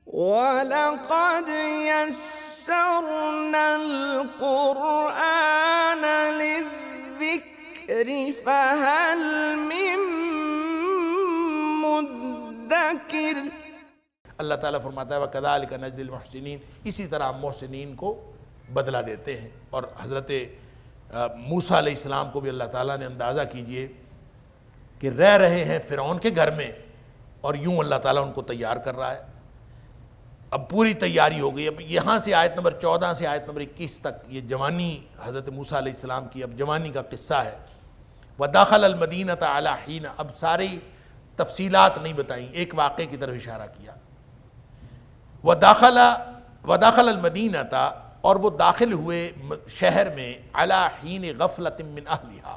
وَلَقَدْ يَسَّرْنَا الْقُرْآنَ لِلذِّكْرِ فَهَلْ مِن مُّدَّكِرٍ۔ اللہ تعالیٰ فرماتا ہے وَكَذَلِكَ نَجْزِي الْمُحْسِنِينَ، اسی طرح ہم محسنین کو بدلہ دیتے ہیں۔ اور حضرت موسیٰ علیہ السلام کو بھی اللہ تعالیٰ نے اندازہ کیجئے کہ رہ رہے ہیں فرعون کے گھر میں، اور یوں اللہ تعالیٰ ان کو تیار کر رہا ہے۔ اب پوری تیاری ہو گئی۔ اب یہاں سے آیت نمبر 14 سے آیت نمبر 21 تک یہ جوانی حضرت موسیٰ علیہ السلام کی اب جوانی کا قصہ ہے۔ وَدَخَلَ الْمَدِينَةَ عَلَىٰ حِينَ، اب ساری تفصیلات نہیں بتائیں، ایک واقعے کی طرف اشارہ کیا۔ وَدَخَلَ الْمَدِينَةَ، اور وہ داخل ہوئے شہر میں، عَلَىٰ حِينِ غَفْلَةٍ مِّنْ أَهْلِهَا،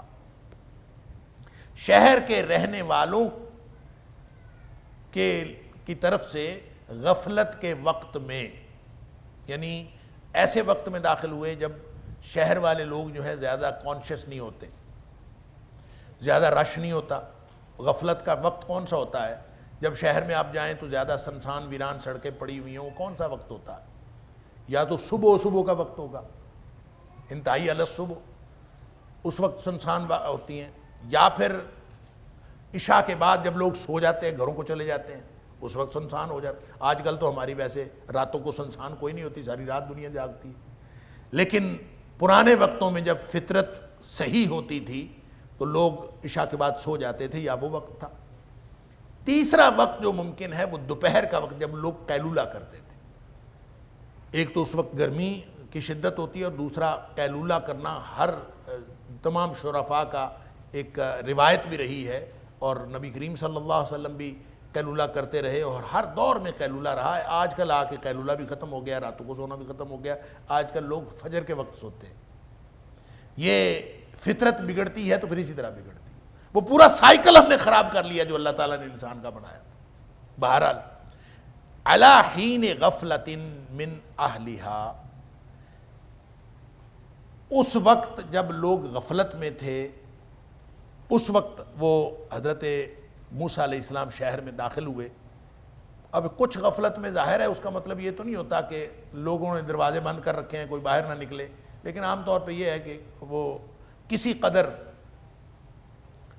شہر کے رہنے والوں کی طرف سے غفلت کے وقت میں، یعنی ایسے وقت میں داخل ہوئے جب شہر والے لوگ جو ہیں زیادہ کانشیس نہیں ہوتے، زیادہ رش نہیں ہوتا۔ غفلت کا وقت کون سا ہوتا ہے؟ جب شہر میں آپ جائیں تو زیادہ سنسان ویران سڑکیں پڑی ہوئی ہیں، وہ کون سا وقت ہوتا ہے؟ یا تو صبح کا وقت ہوگا، انتہائی الصبح، اس وقت سنسان ہوتی ہیں، یا پھر عشاء کے بعد جب لوگ سو جاتے ہیں، گھروں کو چلے جاتے ہیں، اس وقت سنسان ہو جاتا ہے۔ آج کل تو ہماری ویسے راتوں کو سنسان کوئی نہیں ہوتی، ساری رات دنیا جاگتی ہے، لیکن پرانے وقتوں میں جب فطرت صحیح ہوتی تھی تو لوگ عشاء کے بعد سو جاتے تھے، یا وہ وقت تھا۔ تیسرا وقت جو ممکن ہے وہ دوپہر کا وقت، جب لوگ قیلولہ کرتے تھے۔ ایک تو اس وقت گرمی کی شدت ہوتی ہے، اور دوسرا قیلولہ کرنا ہر تمام شرفاء کا ایک روایت بھی رہی ہے، اور نبی کریم صلی اللہ علیہ وسلم بھی قیلولہ کرتے رہے، اور ہر دور میں قیلولہ رہا ہے۔ آج کل آ کے قیلولہ بھی ختم ہو گیا، راتوں کو سونا بھی ختم ہو گیا، آج کل لوگ فجر کے وقت سوتے ہیں۔ یہ فطرت بگڑتی ہے تو پھر اسی طرح بگڑتی ہے۔ وہ پورا سائیکل ہم نے خراب کر لیا جو اللہ تعالیٰ نے انسان کا بنایا تھا۔ بہرحال عَلَىٰ حِينِ غَفْلَةٍ مِّنْ أَهْلِهَا، اس وقت جب لوگ غفلت میں تھے، اس وقت وہ حضرت موسیٰ علیہ السلام شہر میں داخل ہوئے۔ اب کچھ غفلت میں ظاہر ہے، اس کا مطلب یہ تو نہیں ہوتا کہ لوگوں نے دروازے بند کر رکھے ہیں، کوئی باہر نہ نکلے، لیکن عام طور پہ یہ ہے کہ وہ کسی قدر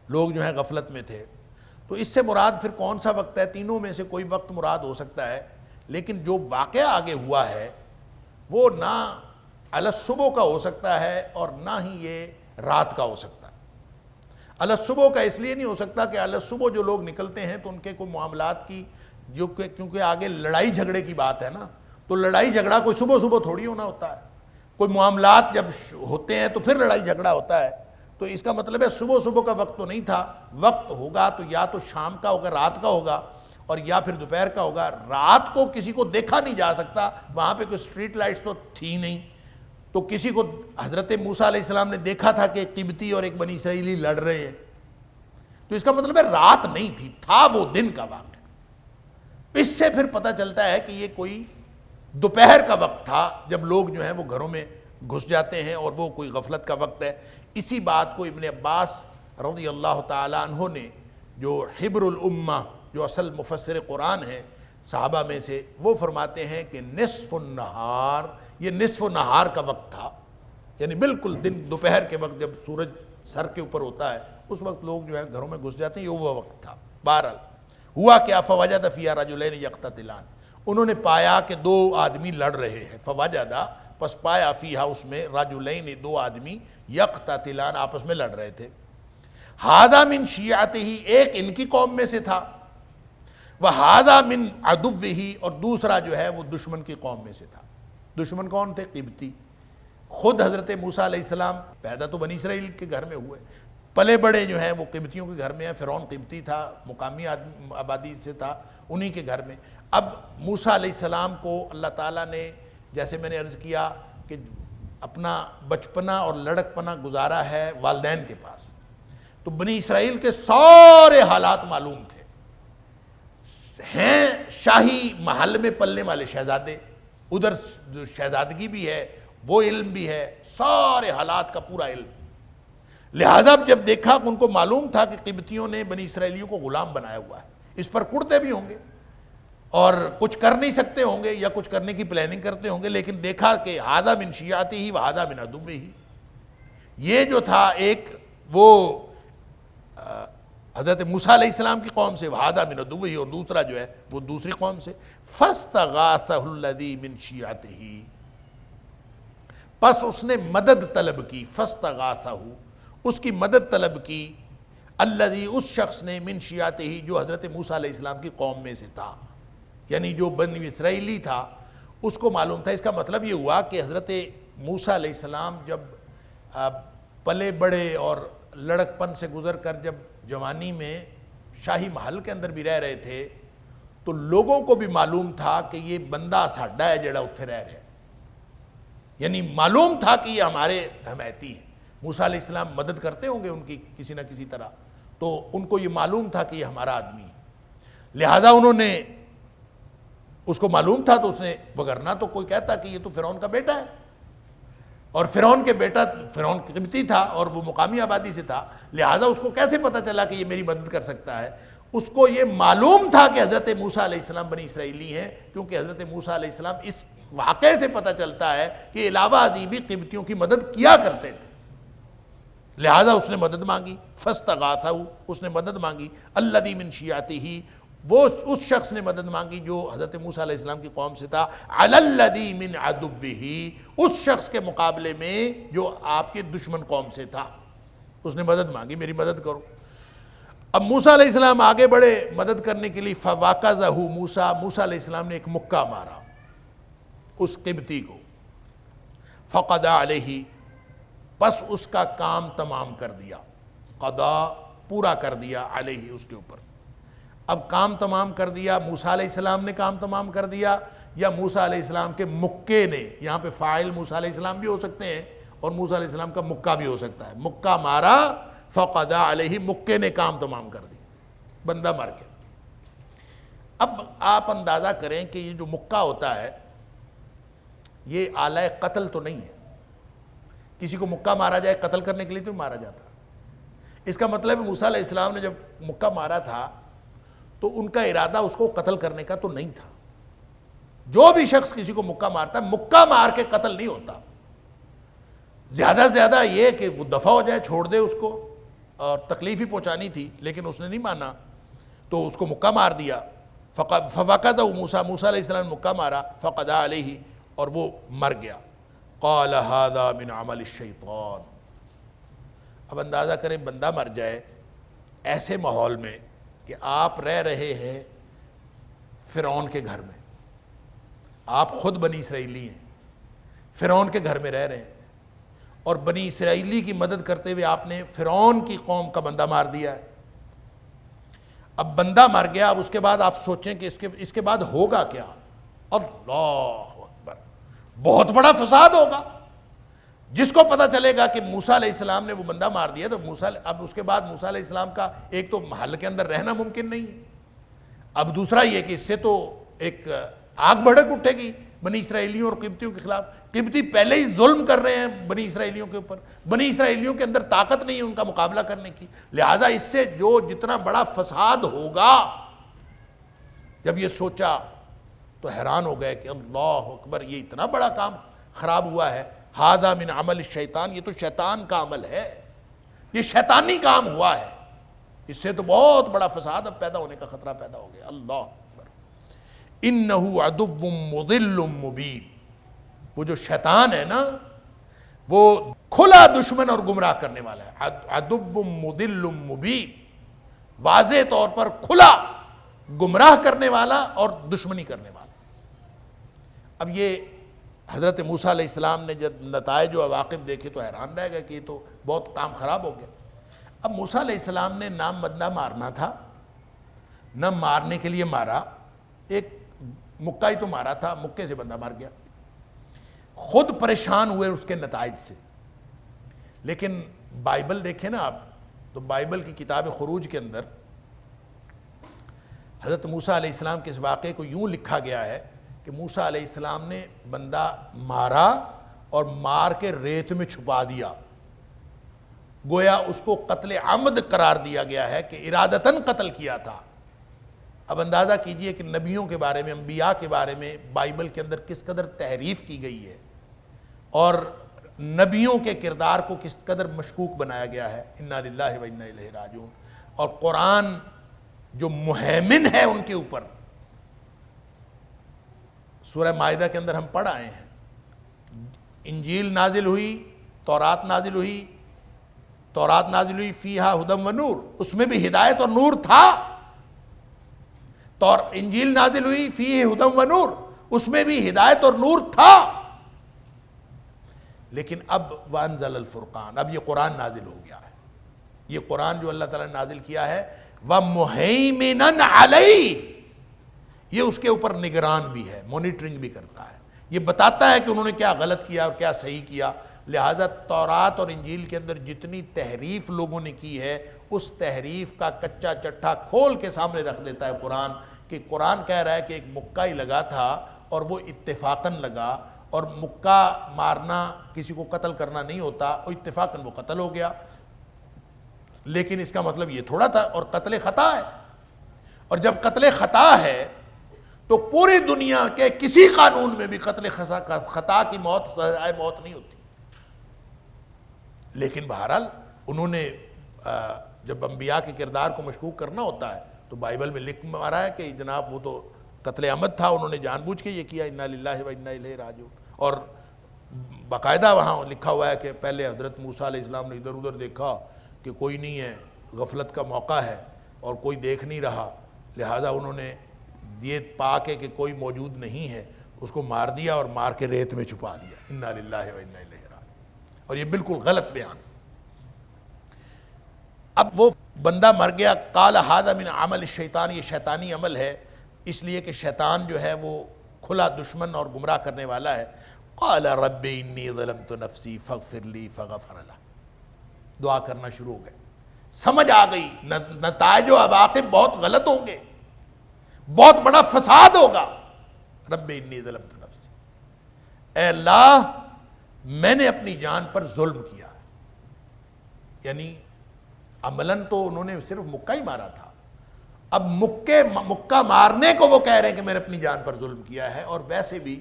لوگ جو ہیں غفلت میں تھے۔ تو اس سے مراد پھر کون سا وقت ہے؟ تینوں میں سے کوئی وقت مراد ہو سکتا ہے، لیکن جو واقعہ آگے ہوا ہے وہ نہ الصبح کا ہو سکتا ہے اور نہ ہی یہ رات کا ہو سکتا ہے۔ الصبح کا اس لیے نہیں ہو سکتا کہ الصبح جو لوگ نکلتے ہیں تو ان کے کوئی معاملات کی جو کہ کیونکہ آگے لڑائی جھگڑے کی بات ہے نا، تو لڑائی جھگڑا کوئی صبح تھوڑی ہونا ہوتا ہے۔ کوئی معاملات جب ہوتے ہیں تو پھر لڑائی جھگڑا ہوتا ہے، تو اس کا مطلب ہے صبح کا وقت تو نہیں تھا۔ وقت ہوگا تو یا تو شام کا ہوگا، رات کا ہوگا، اور یا پھر دوپہر کا ہوگا۔ رات کو کسی کو دیکھا نہیں جا سکتا، وہاں پہ کوئی اسٹریٹ لائٹس تو تھی نہیں، تو کسی کو حضرت موسیٰ علیہ السلام نے دیکھا تھا کہ ایک قبطی اور ایک بنی اسرائیلی لڑ رہے ہیں، تو اس کا مطلب ہے رات نہیں تھی، تھا وہ دن کا واقعہ۔ اس سے پھر پتہ چلتا ہے کہ یہ کوئی دوپہر کا وقت تھا جب لوگ جو ہیں وہ گھروں میں گھس جاتے ہیں، اور وہ کوئی غفلت کا وقت ہے۔ اسی بات کو ابن عباس رضی اللہ تعالیٰ عنہ نے، جو حبر الامہ، جو اصل مفسر قرآن ہیں صحابہ میں سے، وہ فرماتے ہیں کہ نصف النہار، یہ نصف النہار کا وقت تھا، یعنی بالکل دن دوپہر کے وقت جب سورج سر کے اوپر ہوتا ہے اس وقت لوگ جو ہے گھروں میں گھس جاتے ہیں، یہ وہ وقت تھا۔ بہرحال ہوا کیا، فوجد فیہا رجلین یقتتلان، انہوں نے پایا کہ دو آدمی لڑ رہے ہیں۔ فوجد، پس پایا، فیہا، اس میں، رجلین، دو آدمی، یقتتلان، آپس میں لڑ رہے تھے۔ ھذا من شیعتہ، ایک ان کی قوم میں سے تھا، وھذا من عدوہ، اور دوسرا جو ہے وہ دشمن کی قوم میں سے تھا۔ دشمن کون تھے؟ قبطی۔ خود حضرت موسیٰ علیہ السلام پیدا تو بنی اسرائیل کے گھر میں ہوئے، پلے بڑے جو ہیں وہ قبطیوں کے گھر میں ہیں۔ فرعون قبطی تھا، مقامی آبادی سے تھا، انہی کے گھر میں۔ اب موسیٰ علیہ السلام کو اللہ تعالیٰ نے، جیسے میں نے عرض کیا کہ اپنا بچپنا اور لڑکپنا گزارا ہے والدین کے پاس، تو بنی اسرائیل کے سارے حالات معلوم تھے۔ ہیں شاہی محل میں پلنے والے شہزادے، ادھر جو شہزادگی بھی ہے وہ علم بھی ہے، سارے حالات کا پورا علم۔ لہٰذا جب دیکھا کہ ان کو معلوم تھا کہ قبطیوں نے بنی اسرائیلیوں کو غلام بنایا ہوا ہے، اس پر کڑتے بھی ہوں گے، اور کچھ کر نہیں سکتے ہوں گے یا کچھ کرنے کی پلاننگ کرتے ہوں گے، لیکن دیکھا کہ ھذا من شیعتہ و ھذا من عدوہ، یہ جو تھا ایک وہ حضرت موسیٰ علیہ السلام کی قوم سے، وَھذا مِنْ عَدُوِّهِ، اور دوسرا جو ہے وہ دوسری قوم سے، فَاسْتَغَاثَهُ الَّذِي مِنْ شِيعَتِهِ، پس اس نے مدد طلب کی، فَاسْتَغَاثَهُ، اس کی مدد طلب کی، الَّذِي، اس شخص نے، مِنْ شِيعَتِهِ، جو حضرت موسیٰ علیہ السلام کی قوم میں سے تھا، یعنی جو بنی اسرائیلی تھا، اس کو معلوم تھا۔ اس کا مطلب یہ ہوا کہ حضرت موسیٰ علیہ السلام جب پلے بڑے اور لڑک پن سے گزر کر جب جوانی میں شاہی محل کے اندر بھی رہ رہے تھے، تو لوگوں کو بھی معلوم تھا کہ یہ بندہ ساڈا ہے جڑا اتھے رہ رہے، یعنی معلوم تھا کہ یہ ہمارے حمایتی ہیں۔ موسیٰ علیہ السلام مدد کرتے ہوں گے ان کی کسی نہ کسی طرح، تو ان کو یہ معلوم تھا کہ یہ ہمارا آدمی ہے، لہٰذا انہوں نے، اس کو معلوم تھا تو اس نے، وگرنہ تو کوئی کہتا کہ یہ تو فرعون کا بیٹا ہے، اور فرعون کے بیٹا، فرعون قبطی تھا اور وہ مقامی آبادی سے تھا، لہٰذا اس کو کیسے پتہ چلا کہ یہ میری مدد کر سکتا ہے؟ اس کو یہ معلوم تھا کہ حضرت موسیٰ علیہ السلام بنی اسرائیلی ہیں، کیونکہ حضرت موسیٰ علیہ السلام، اس واقعے سے پتہ چلتا ہے کہ علاوہ ازیں بھی قبطیوں کی مدد کیا کرتے تھے، لہٰذا اس نے مدد مانگی، فاستغاثہ، اس نے مدد مانگی، الذی من شیعتہ، وہ اس شخص نے مدد مانگی جو حضرت موسیٰ علیہ السلام کی قوم سے تھا، علی الذی من عدوہ، اس شخص کے مقابلے میں جو آپ کے دشمن قوم سے تھا، اس نے مدد مانگی، میری مدد کرو۔ اب موسیٰ علیہ السلام آگے بڑھے مدد کرنے کے لیے، فواکظہ موسیٰ، موسیٰ علیہ السلام نے ایک مکہ مارا اس قبطی کو، فقضى علیہ، پس اس کا کام تمام کر دیا، قضا، پورا کر دیا، علیہ، اس کے اوپر۔ اب کام تمام کر دیا، موسیٰ علیہ السلام نے کام تمام کر دیا یا موسیٰ علیہ السلام کے مکے نے؟ یہاں پہ فاعل موسیٰ علیہ السلام بھی ہو سکتے ہیں اور موسیٰ علیہ السلام کا مکہ بھی ہو سکتا ہے۔ مکہ مارا، فقضى علیہ، مکے نے کام تمام کر دی، بندہ مر گیا۔ اب آپ اندازہ کریں کہ یہ جو مکہ ہوتا ہے یہ آلہ قتل تو نہیں ہے، کسی کو مکہ مارا جائے قتل کرنے کے لیے تو مارا جاتا۔ اس کا مطلب ہے موسیٰ علیہ السلام نے جب مکہ مارا تھا تو ان کا ارادہ اس کو قتل کرنے کا تو نہیں تھا۔ جو بھی شخص کسی کو مکہ مارتا ہے، مکہ مار کے قتل نہیں ہوتا، زیادہ سے زیادہ یہ کہ وہ دفع ہو جائے، چھوڑ دے اس کو، اور تکلیف ہی پہنچانی تھی، لیکن اس نے نہیں مانا تو اس کو مکہ مار دیا۔ فوقظہ موسیٰ، موسیٰ علیہ السلام نے مکہ مارا، فقضى علیہ، اور وہ مر گیا۔ قال ھذا من عمل الشیطان، اب اندازہ کریں بندہ مر جائے ایسے ماحول میں کہ آپ رہ رہے ہیں فرعون کے گھر میں، آپ خود بنی اسرائیلی ہیں، فرعون کے گھر میں رہ رہے ہیں، اور بنی اسرائیلی کی مدد کرتے ہوئے آپ نے فرعون کی قوم کا بندہ مار دیا ہے۔ اب بندہ مر گیا، اب اس کے بعد آپ سوچیں کہ اس کے بعد ہوگا کیا؟ اللہ اکبر، بہت بڑا فساد ہوگا۔ جس کو پتہ چلے گا کہ موسیٰ علیہ السلام نے وہ بندہ مار دیا، تو اب اس کے بعد موسیٰ علیہ السلام کا ایک تو محل کے اندر رہنا ممکن نہیں ہے، اب دوسرا یہ کہ اس سے تو ایک آگ بھڑک اٹھے گی بنی اسرائیلیوں اور قبطیوں کے خلاف۔ قبطی پہلے ہی ظلم کر رہے ہیں بنی اسرائیلیوں کے اوپر، بنی اسرائیلیوں کے اندر طاقت نہیں ہے ان کا مقابلہ کرنے کی، لہٰذا اس سے جو جتنا بڑا فساد ہوگا، جب یہ سوچا تو حیران ہو گئے کہ اللہ اکبر، یہ اتنا بڑا کام خراب ہوا ہے۔ ھذا من عمل الشیطان، یہ تو شیطان کا عمل ہے، یہ شیطانی کام ہوا ہے، اس سے تو بہت بڑا فساد اب پیدا ہونے کا خطرہ پیدا ہو گیا۔ اللہ اکبر، انہ عدو مضل مبین، وہ جو شیطان ہے نا، وہ کھلا دشمن اور گمراہ کرنے والا ہے۔ عدو مضل مبین، واضح طور پر کھلا گمراہ کرنے والا اور دشمنی کرنے والا۔ اب یہ حضرت موسیٰ علیہ السلام نے جب نتائج و عواقب دیکھے تو حیران رہ گئے کہ یہ تو بہت کام خراب ہو گیا۔ اب موسیٰ علیہ السلام نے نہ بندہ مارنا تھا، نہ مارنے کے لیے مارا، ایک مکہ ہی تو مارا تھا، مکے سے بندہ مار گیا، خود پریشان ہوئے اس کے نتائج سے۔ لیکن بائبل دیکھیں نا آپ، تو بائبل کی کتاب خروج کے اندر حضرت موسیٰ علیہ السلام کے اس واقعے کو یوں لکھا گیا ہے کہ موسیٰ علیہ السلام نے بندہ مارا اور مار کے ریت میں چھپا دیا، گویا اس کو قتل عمد قرار دیا گیا ہے کہ ارادتاً قتل کیا تھا۔ اب اندازہ کیجئے کہ نبیوں کے بارے میں، انبیاء کے بارے میں بائبل کے اندر کس قدر تحریف کی گئی ہے اور نبیوں کے کردار کو کس قدر مشکوک بنایا گیا ہے. انا للہ و انا الیہ راجعون. اور قرآن جو مہیمن ہے ان کے اوپر، سورہ مائدہ کے اندر ہم پڑھ آئے ہیں، انجیل نازل ہوئی، تورات نازل ہوئی، تورات نازل ہوئی فیہا ہدی و نور، اس میں بھی ہدایت اور نور تھا. اور انجیل نازل ہوئی فیہ ہدی و نور، اس میں بھی ہدایت اور نور تھا. لیکن اب وانزل الفرقان، اب یہ قرآن نازل ہو گیا ہے. یہ قرآن جو اللہ تعالیٰ نے نازل کیا ہے وَمُهَيْمِنًا عَلَيْهِ، یہ اس کے اوپر نگران بھی ہے، مانیٹرنگ بھی کرتا ہے، یہ بتاتا ہے کہ انہوں نے کیا غلط کیا اور کیا صحیح کیا. لہٰذا تورات اور انجیل کے اندر جتنی تحریف لوگوں نے کی ہے، اس تحریف کا کچا چٹھا کھول کے سامنے رکھ دیتا ہے قرآن، کہ قرآن کہہ رہا ہے کہ ایک مکہ ہی لگا تھا اور وہ اتفاقاً لگا، اور مکہ مارنا کسی کو قتل کرنا نہیں ہوتا، اور اتفاقاً وہ قتل ہو گیا. لیکن اس کا مطلب یہ تھوڑا تھا، اور قتل خطا ہے، اور جب قتل خطا ہے تو پوری دنیا کے کسی قانون میں بھی قتل خطا کی موت سزائے موت نہیں ہوتی. لیکن بہرحال انہوں نے جب انبیاء کے کردار کو مشکوک کرنا ہوتا ہے تو بائبل میں لکھ مارا ہے کہ جناب وہ تو قتل عمد تھا، انہوں نے جان بوجھ کے یہ کیا. انا للہ و انا الیہ راجعون. اور باقاعدہ وہاں لکھا ہوا ہے کہ پہلے حضرت موسیٰ علیہ السلام نے ادھر ادھر دیکھا کہ کوئی نہیں ہے، غفلت کا موقع ہے اور کوئی دیکھ نہیں رہا، لہٰذا انہوں نے یہ پا کے کہ کوئی موجود نہیں ہے اس کو مار دیا اور مار کے ریت میں چھپا دیا. انا للہ و انا الیہ راجعون. اور یہ بالکل غلط بیان. اب وہ بندہ مر گیا، قال ھذا من عمل الشیطان، یہ شیطانی عمل ہے، اس لیے کہ شیطان جو ہے وہ کھلا دشمن اور گمراہ کرنے والا ہے. قال رب انی ظلمت نفسی فاغفر لی فغفر له. دعا کرنا شروع ہو گئے، سمجھ آ گئی نتائج و عواقب بہت غلط ہوں گے، بہت بڑا فساد ہوگا. رب انی ظلمت نفسی، اے اللہ میں نے اپنی جان پر ظلم کیا. یعنی عملاً تو انہوں نے صرف مکہ ہی مارا تھا، اب مکہ مارنے کو وہ کہہ رہے ہیں کہ میں نے اپنی جان پر ظلم کیا ہے. اور ویسے بھی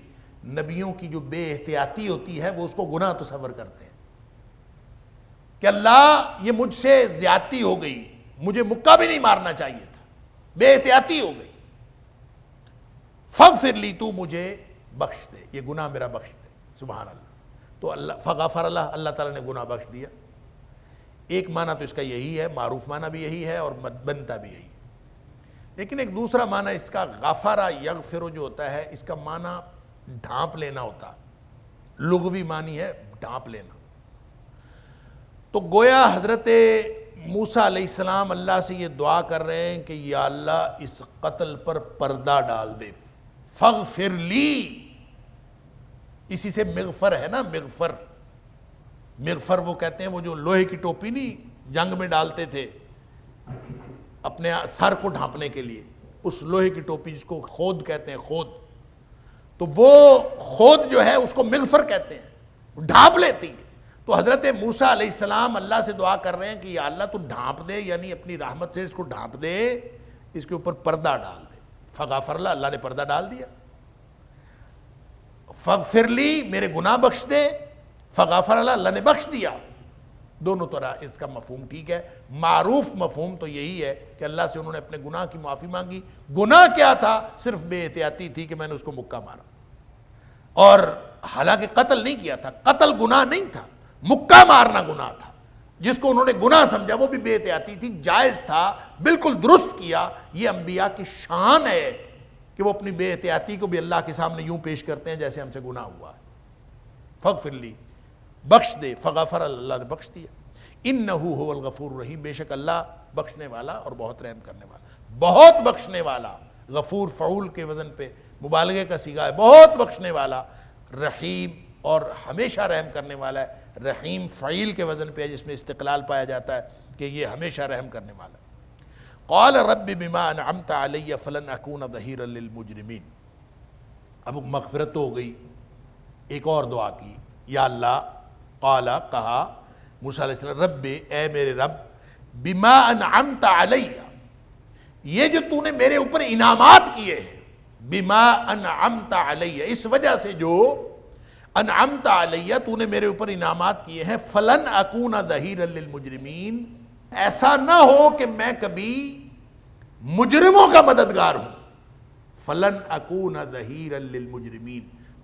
نبیوں کی جو بے احتیاطی ہوتی ہے وہ اس کو گناہ تصور کرتے ہیں کہ اللہ یہ مجھ سے زیادتی ہو گئی، مجھے مکہ بھی نہیں مارنا چاہیے تھا، بے احتیاطی ہو گئی. فغفر لی، تو مجھے بخش دے، یہ گناہ میرا بخش دے. سبحان اللہ. تو اللہ فغفر اللہ، اللہ تعالیٰ نے گناہ بخش دیا. ایک معنی تو اس کا یہی ہے، معروف معنی بھی یہی ہے اور بنتا بھی یہی ہے. لیکن ایک دوسرا معنی اس کا غفر یغفر جو ہوتا ہے، اس کا معنی ڈھانپ لینا ہوتا، لغوی معنی ہے ڈھانپ لینا. تو گویا حضرت موسیٰ علیہ السلام اللہ سے یہ دعا کر رہے ہیں کہ یا اللہ اس قتل پر پردہ ڈال دے. فغفر لی، اسی سے مغفر ہے نا، مغفر. مغفر وہ کہتے ہیں وہ جو لوہے کی ٹوپی نہیں جنگ میں ڈالتے تھے اپنے سر کو ڈھانپنے کے لیے، اس لوہے کی ٹوپی جس کو خود کہتے ہیں، خود. تو وہ خود جو ہے اس کو مغفر کہتے ہیں، وہ ڈھانپ لیتی ہے. تو حضرت موسیٰ علیہ السلام اللہ سے دعا کر رہے ہیں کہ یا اللہ تو ڈھانپ دے، یعنی اپنی رحمت سے اس کو ڈھانپ دے، اس کے اوپر پردہ ڈال دے. فغفر اللہ، اللہ نے پردہ ڈال دیا. فغفر لی، میرے گناہ بخش دے. فغفر اللہ، اللہ نے بخش دیا. دونوں طرح اس کا مفہوم ٹھیک ہے. معروف مفہوم تو یہی ہے کہ اللہ سے انہوں نے اپنے گناہ کی معافی مانگی. گناہ کیا تھا؟ صرف بے احتیاطی تھی کہ میں نے اس کو مکہ مارا، اور حالانکہ قتل نہیں کیا تھا. قتل گناہ نہیں تھا، مکہ مارنا گناہ تھا. جس کو انہوں نے گناہ سمجھا وہ بھی بے احتیاطی تھی، جائز تھا، بالکل درست کیا. یہ انبیاء کی شان ہے کہ وہ اپنی بے احتیاطی کو بھی اللہ کے سامنے یوں پیش کرتے ہیں جیسے ہم سے گناہ ہوا ہے. فغفر لی، بخش دے. فغفر اللہ نے بخش دیا. انہ هو الغفور الرحیم، بے شک اللہ بخشنے والا اور بہت رحم کرنے والا. بہت بخشنے والا، غفور فعول کے وزن پہ مبالغے کا صیغہ ہے، بہت بخشنے والا. رحیم اور ہمیشہ رحم کرنے والا ہے. رحیم فعیل کے وزن پہ ہے جس میں استقلال پایا جاتا ہے کہ یہ ہمیشہ رحم کرنے والا ہے. قال رب بما انعمت علی فلن اکون ظہیرا للمجرمین. اب مغفرت تو ہو گئی، ایک اور دعا کی. یا اللہ، قال کہا موسیٰ علیہ السلام، رب اے میرے رب، بما انعمت علی، یہ جو تو نے میرے اوپر انعامات کیے ہیں، بما انعمت علیہ، اس وجہ سے جو انعمت علیہ تو نے میرے اوپر انعامات کیے ہیں، فلن اکون ظہیرا للمجرمین، ایسا نہ ہو کہ میں کبھی مجرموں کا مددگار ہوں، فلن اکون ظہیرا للمجرمین،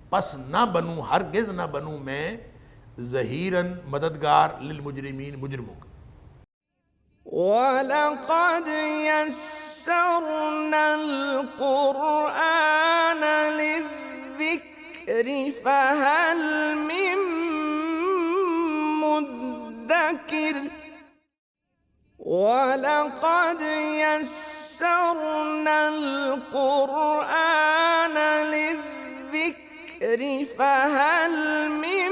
پس نہ بنوں، ہرگز نہ بنوں میں ظہیراً مددگار للمجرمین، مجرموں کا۔ وَلَقَدْ يَسَّرْنَا الْقُرْآنَ لِلذِّكْرِ فَهَلْ مِن مُّدَّكِرٍ وَلَقَدْ يَسَّرْنَا الْقُرْآنَ لِلذِّكْرِ فَهَلْ مِن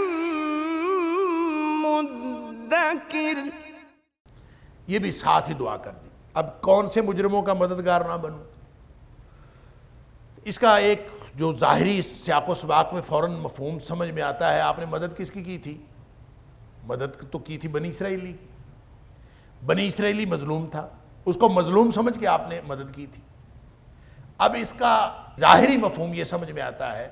مُّدَّكِرٍ۔ یہ بھی ساتھ ہی دعا کر دی۔ اب کون سے مجرموں کا مددگار نہ بنوں؟ اس کا ایک جو ظاہری سیاق و سباق میں فوراً مفہوم سمجھ میں آتا ہے، آپ نے مدد کس کی تھی؟ مدد تو کی تھی بنی اسرائیلی کی۔ بنی اسرائیلی مظلوم تھا، اس کو مظلوم سمجھ کے آپ نے مدد کی تھی۔ اب اس کا ظاہری مفہوم یہ سمجھ میں آتا ہے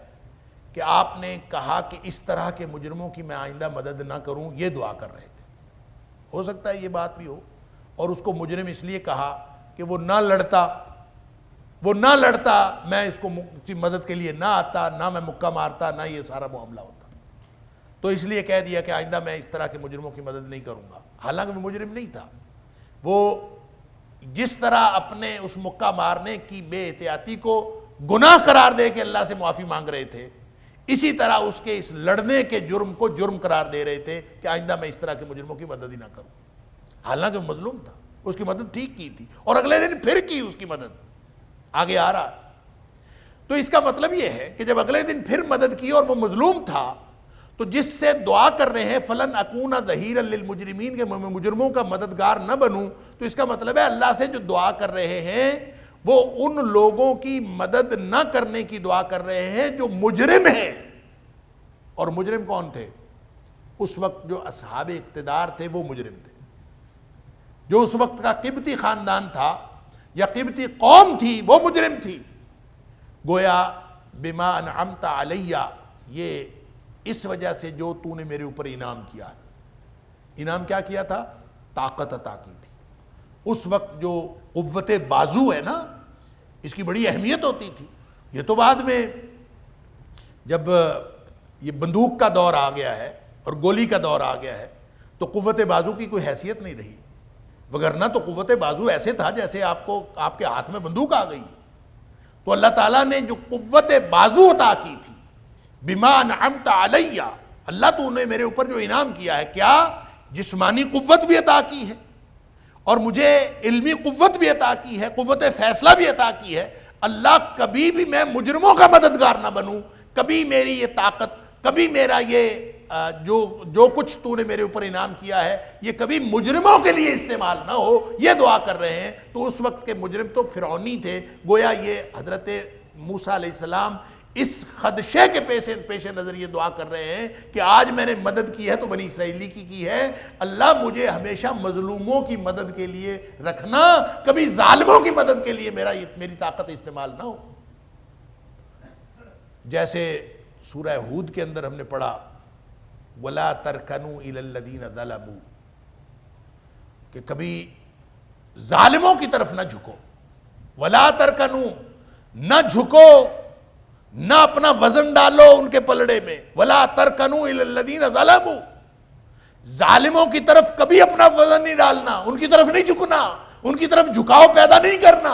کہ آپ نے کہا کہ اس طرح کے مجرموں کی میں آئندہ مدد نہ کروں، یہ دعا کر رہے تھے۔ ہو سکتا ہے یہ بات بھی ہو، اور اس کو مجرم اس لیے کہا کہ وہ نہ لڑتا میں اس کو مدد کے لیے نہ آتا، نہ میں مکہ مارتا، نہ یہ سارا معاملہ ہوتا، تو اس لیے کہہ دیا کہ آئندہ میں اس طرح کے مجرموں کی مدد نہیں کروں گا۔ حالانکہ وہ مجرم نہیں تھا، وہ جس طرح اپنے اس مکہ مارنے کی بے احتیاطی کو گناہ قرار دے کے اللہ سے معافی مانگ رہے تھے، اسی طرح اس کے اس لڑنے کے جرم کو جرم قرار دے رہے تھے کہ آئندہ میں اس طرح کے مجرموں کی مدد ہی نہ کروں۔ حالانکہ وہ مظلوم تھا، اس کی مدد ٹھیک کی تھی، اور اگلے دن پھر کی اس کی مدد، آگے آ رہا۔ تو اس کا مطلب یہ ہے کہ جب اگلے دن پھر مدد کی اور وہ مظلوم تھا، تو جس سے دعا کر رہے ہیں فلن اکون ظہیرا للمجرمین، کہ میں مجرموں کا مددگار نہ بنوں، تو اس کا مطلب ہے اللہ سے جو دعا کر رہے ہیں وہ ان لوگوں کی مدد نہ کرنے کی دعا کر رہے ہیں جو مجرم ہیں۔ اور مجرم کون تھے؟ اس وقت جو اصحاب اقتدار تھے وہ مجرم تھے۔ جو اس وقت کا قبطی خاندان تھا یا قبطی قوم تھی وہ مجرم تھی۔ گویا بما انعمت علیہ، یہ اس وجہ سے جو تو نے میرے اوپر انعام کیا ہے۔ انعام کیا کیا تھا؟ طاقت عطا کی تھی۔ اس وقت جو قوت بازو ہے نا، اس کی بڑی اہمیت ہوتی تھی۔ یہ تو بعد میں جب یہ بندوق کا دور آ گیا ہے اور گولی کا دور آ گیا ہے تو قوت بازو کی کوئی حیثیت نہیں رہی، وگرنہ تو قوت بازو ایسے تھا جیسے آپ کے ہاتھ میں بندوق آ گئی۔ تو اللہ تعالیٰ نے جو قوت بازو عطا کی تھی، بما انعمت علیہ، اللہ تو نے میرے اوپر جو انعام کیا ہے، کیا جسمانی قوت بھی عطا کی ہے اور مجھے علمی قوت بھی عطا کی ہے، قوت فیصلہ بھی عطا کی ہے۔ اللہ کبھی بھی میں مجرموں کا مددگار نہ بنوں، کبھی میری یہ طاقت، کبھی میرا یہ جو کچھ تو نے میرے اوپر انعام کیا ہے، یہ کبھی مجرموں کے لیے استعمال نہ ہو، یہ دعا کر رہے ہیں۔ تو اس وقت کے مجرم تو فرعونی تھے، گویا یہ حضرت موسیٰ علیہ السلام اس خدشے کے پیش نظر یہ دعا کر رہے ہیں کہ آج میں نے مدد کی ہے تو بنی اسرائیلی کی ہے، اللہ مجھے ہمیشہ مظلوموں کی مدد کے لیے رکھنا، کبھی ظالموں کی مدد کے لیے میری طاقت استعمال نہ ہو۔ جیسے سورہ ہود کے اندر ہم نے پڑھا وَلَا تَرْكَنُوا إِلَى الَّذِينَ ظَلَمُوا، کہ کبھی ظالموں کی طرف نہ جھکو، وَلَا تَرْكَنُوا، نہ جھکو، نہ اپنا وزن ڈالو ان کے پلڑے میں، وَلَا تَرْكَنُوا إِلَى الَّذِينَ ظَلَمُوا، ظالموں کی طرف کبھی اپنا وزن نہیں ڈالنا، ان کی طرف نہیں جھکنا، ان کی طرف جھکاؤ پیدا نہیں کرنا۔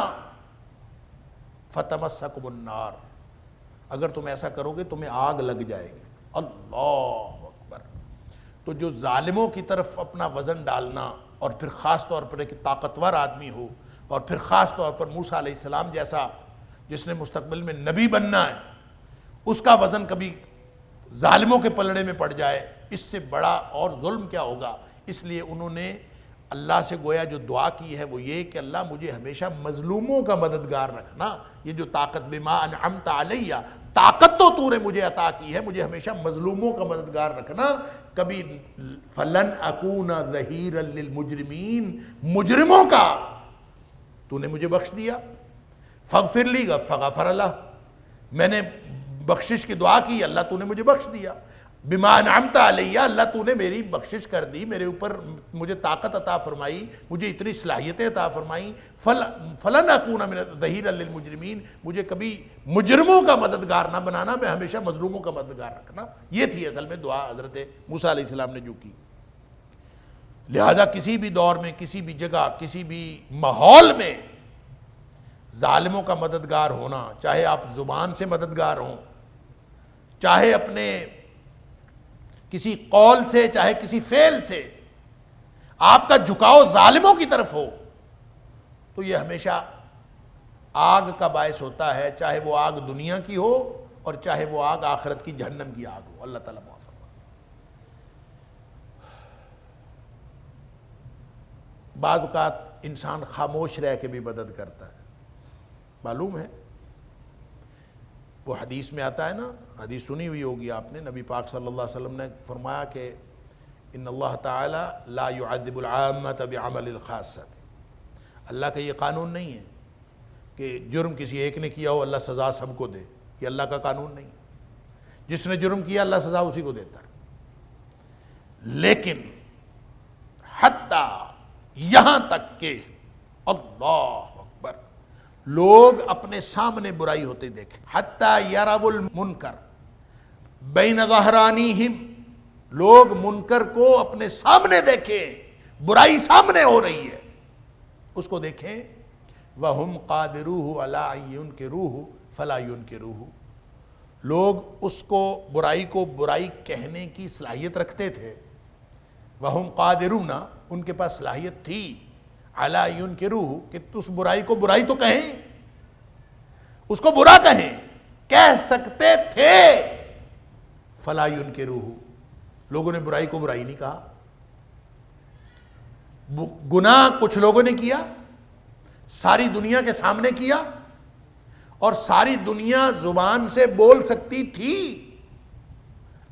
فَتَمَسَّكُمُ النَّارُ، اگر تم ایسا کرو گے تمہیں آگ لگ جائے گی۔ اللہ اکبر۔ تو جو ظالموں کی طرف اپنا وزن ڈالنا، اور پھر خاص طور پر ایک طاقتور آدمی ہو، اور پھر خاص طور پر موسیٰ علیہ السلام جیسا جس نے مستقبل میں نبی بننا ہے، اس کا وزن کبھی ظالموں کے پلڑے میں پڑ جائے، اس سے بڑا اور ظلم کیا ہوگا۔ اس لیے انہوں نے اللہ سے گویا جو دعا کی ہے وہ یہ کہ اللہ مجھے ہمیشہ مظلوموں کا مددگار رکھنا۔ یہ جو طاقت بما انعمت علیہ، طاقت تو نے مجھے عطا کی ہے، مجھے ہمیشہ مظلوموں کا مددگار رکھنا، کبھی فلن اکون ظہیرا للمجرمین، مجرموں کا تو نے مجھے بخش دیا، فغفر لی فغفر اللہ، میں نے بخشش کی دعا کی، اللہ تو نے مجھے بخش دیا، بما انعمت علیہ، اللہ تو نے میری بخشش کر دی، میرے اوپر مجھے طاقت عطا فرمائی، مجھے اتنی صلاحیتیں عطا فرمائیں، فلن اکون من ظہیرا للمجرمین، مجھے کبھی مجرموں کا مددگار نہ بنانا، میں ہمیشہ مظلوموں کا مددگار رکھنا۔ یہ تھی اصل میں دعا حضرت موسیٰ علیہ السلام نے جو کی۔ لہٰذا کسی بھی دور میں، کسی بھی جگہ، کسی بھی ماحول میں ظالموں کا مددگار ہونا، چاہے آپ زبان سے مددگار ہوں، چاہے اپنے کسی قول سے، چاہے کسی فعل سے آپ کا جھکاؤ ظالموں کی طرف ہو، تو یہ ہمیشہ آگ کا باعث ہوتا ہے، چاہے وہ آگ دنیا کی ہو اور چاہے وہ آگ آخرت کی جہنم کی آگ ہو۔ اللہ تعالیٰ معاف فرمائے۔ بعض اوقات انسان خاموش رہ کے بھی مدد کرتا ہے، معلوم ہے وہ حدیث میں آتا ہے نا، حدیث سنی ہوئی ہوگی آپ نے، نبی پاک صلی اللہ علیہ وسلم نے فرمایا کہ ان اللہ تعالی لا يعذب العامة بعمل الخاصة، اللہ کا یہ قانون نہیں ہے کہ جرم کسی ایک نے کیا ہو اللہ سزا سب کو دے، یہ اللہ کا قانون نہیں، جس نے جرم کیا اللہ سزا اسی کو دیتا ہے، لیکن حتیٰ یہاں تک کہ اللہ اکبر لوگ اپنے سامنے برائی ہوتے دیکھیں، حتیٰ یروا المنکر بین ظہرانیہم، لوگ منکر کو اپنے سامنے دیکھیں، برائی سامنے ہو رہی ہے اس کو دیکھیں، وَهُمْ قَادِرُوهُ عَلَىٰ أَن يُنْكِرُوهُ فَلَا يُنْكِرُوهُ، لوگ اس کو برائی کہنے کی صلاحیت رکھتے تھے، وَهُمْ قَادِرُونَ، ان کے پاس صلاحیت تھی، عَلَىٰ يُنْكِرُوهُ، کہ اس برائی کو برائی تو کہیں، اس کو برا کہیں، کہہ سکتے تھے، فَلَا يُنْكِرُوهُ، لوگوں نے برائی کو برائی نہیں کہا۔ گناہ کچھ لوگوں نے کیا، ساری دنیا کے سامنے کیا، اور ساری دنیا زبان سے بول سکتی تھی،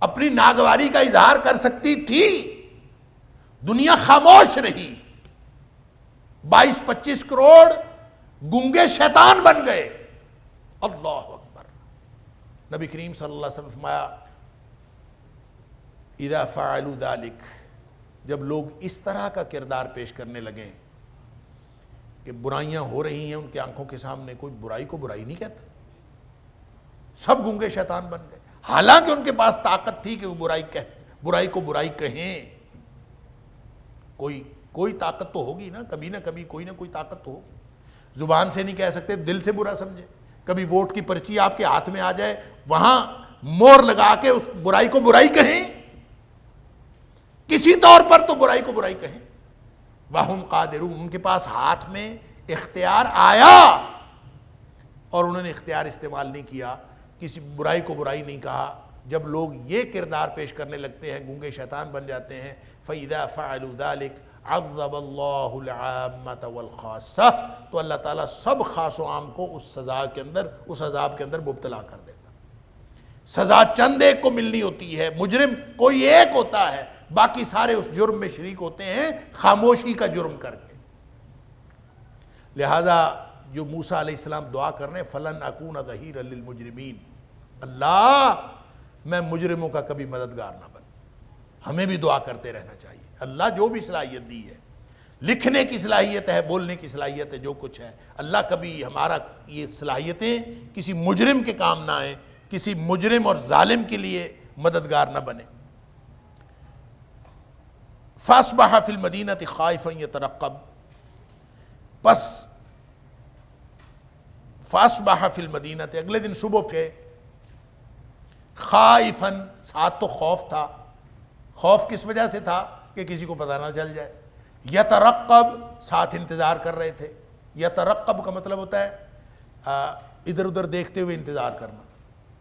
اپنی ناگواری کا اظہار کر سکتی تھی، دنیا خاموش رہی، 22-25 کروڑ گنگے شیطان بن گئے۔ اللہ اکبر۔ نبی کریم صلی اللہ علیہ وسلم فرمایا اذا فعلوا ذلك، جب لوگ اس طرح کا کردار پیش کرنے لگیں کہ برائیاں ہو رہی ہیں ان کی آنکھوں کے سامنے، کوئی برائی کو برائی نہیں کہتا، سب گنگے شیطان بن گئے، حالانکہ ان کے پاس طاقت تھی کہ وہ برائی کو برائی کہیں، کوئی طاقت تو ہوگی نا، کبھی نہ کبھی کوئی نہ کوئی طاقت تو ہوگی، زبان سے نہیں کہہ سکتے، دل سے برا سمجھے، کبھی ووٹ کی پرچی آپ کے ہاتھ میں آ جائے، وہاں مور لگا کے اس برائی کو برائی کہیں، کسی طور پر تو برائی کو برائی کہیں، وَهُمْ قَادِرُونَ، ان کے پاس ہاتھ میں اختیار آیا اور انہوں نے اختیار استعمال نہیں کیا، کسی برائی کو برائی نہیں کہا۔ جب لوگ یہ کردار پیش کرنے لگتے ہیں، گونگے شیطان بن جاتے ہیں، فَإِذَا فَعَلُوا ذَلِكَ عَذَّبَ اللَّهُ الْعَامَّةَ وَالْخَاصَّةَ، تو اللہ تعالیٰ سب خاص و عام کو اس سزا کے اندر، اس عذاب کے اندر مبتلا کر دیتا۔ سزا چند ایک کو ملنی ہوتی ہے، مجرم کوئی ایک ہوتا ہے، باقی سارے اس جرم میں شریک ہوتے ہیں خاموشی کا جرم کر کے۔ لہذا جو موسیٰ علیہ السلام دعا کرنے، فَلَنْ أَكُونَ ظَهِيرًا لِلْمُجْرِمِينَ، اللہ میں مجرموں کا کبھی مددگار نہ بن۔ ہمیں بھی دعا کرتے رہنا چاہیے، اللہ جو بھی صلاحیت دی ہے، لکھنے کی صلاحیت ہے، بولنے کی صلاحیت ہے، جو کچھ ہے، اللہ کبھی ہمارا یہ صلاحیتیں کسی مجرم کے کام نہ آئیں، کسی مجرم اور ظالم کے لیے مددگار نہ بنے۔ فَأَصْبَحَ فِي الْمَدِينَةِ خَائِفًا يَتَرَقَّبُ، پس فَأَصْبَحَ فِي الْمَدِينَةِ، اگلے دن صبح پہ، خَائِفًا، ساتھ تو خوف تھا، خوف کس وجہ سے تھا کہ کسی کو پتہ نہ چل جائے، یترقب، ساتھ انتظار کر رہے تھے، یترقب کا مطلب ہوتا ہے ادھر ادھر دیکھتے ہوئے انتظار کرنا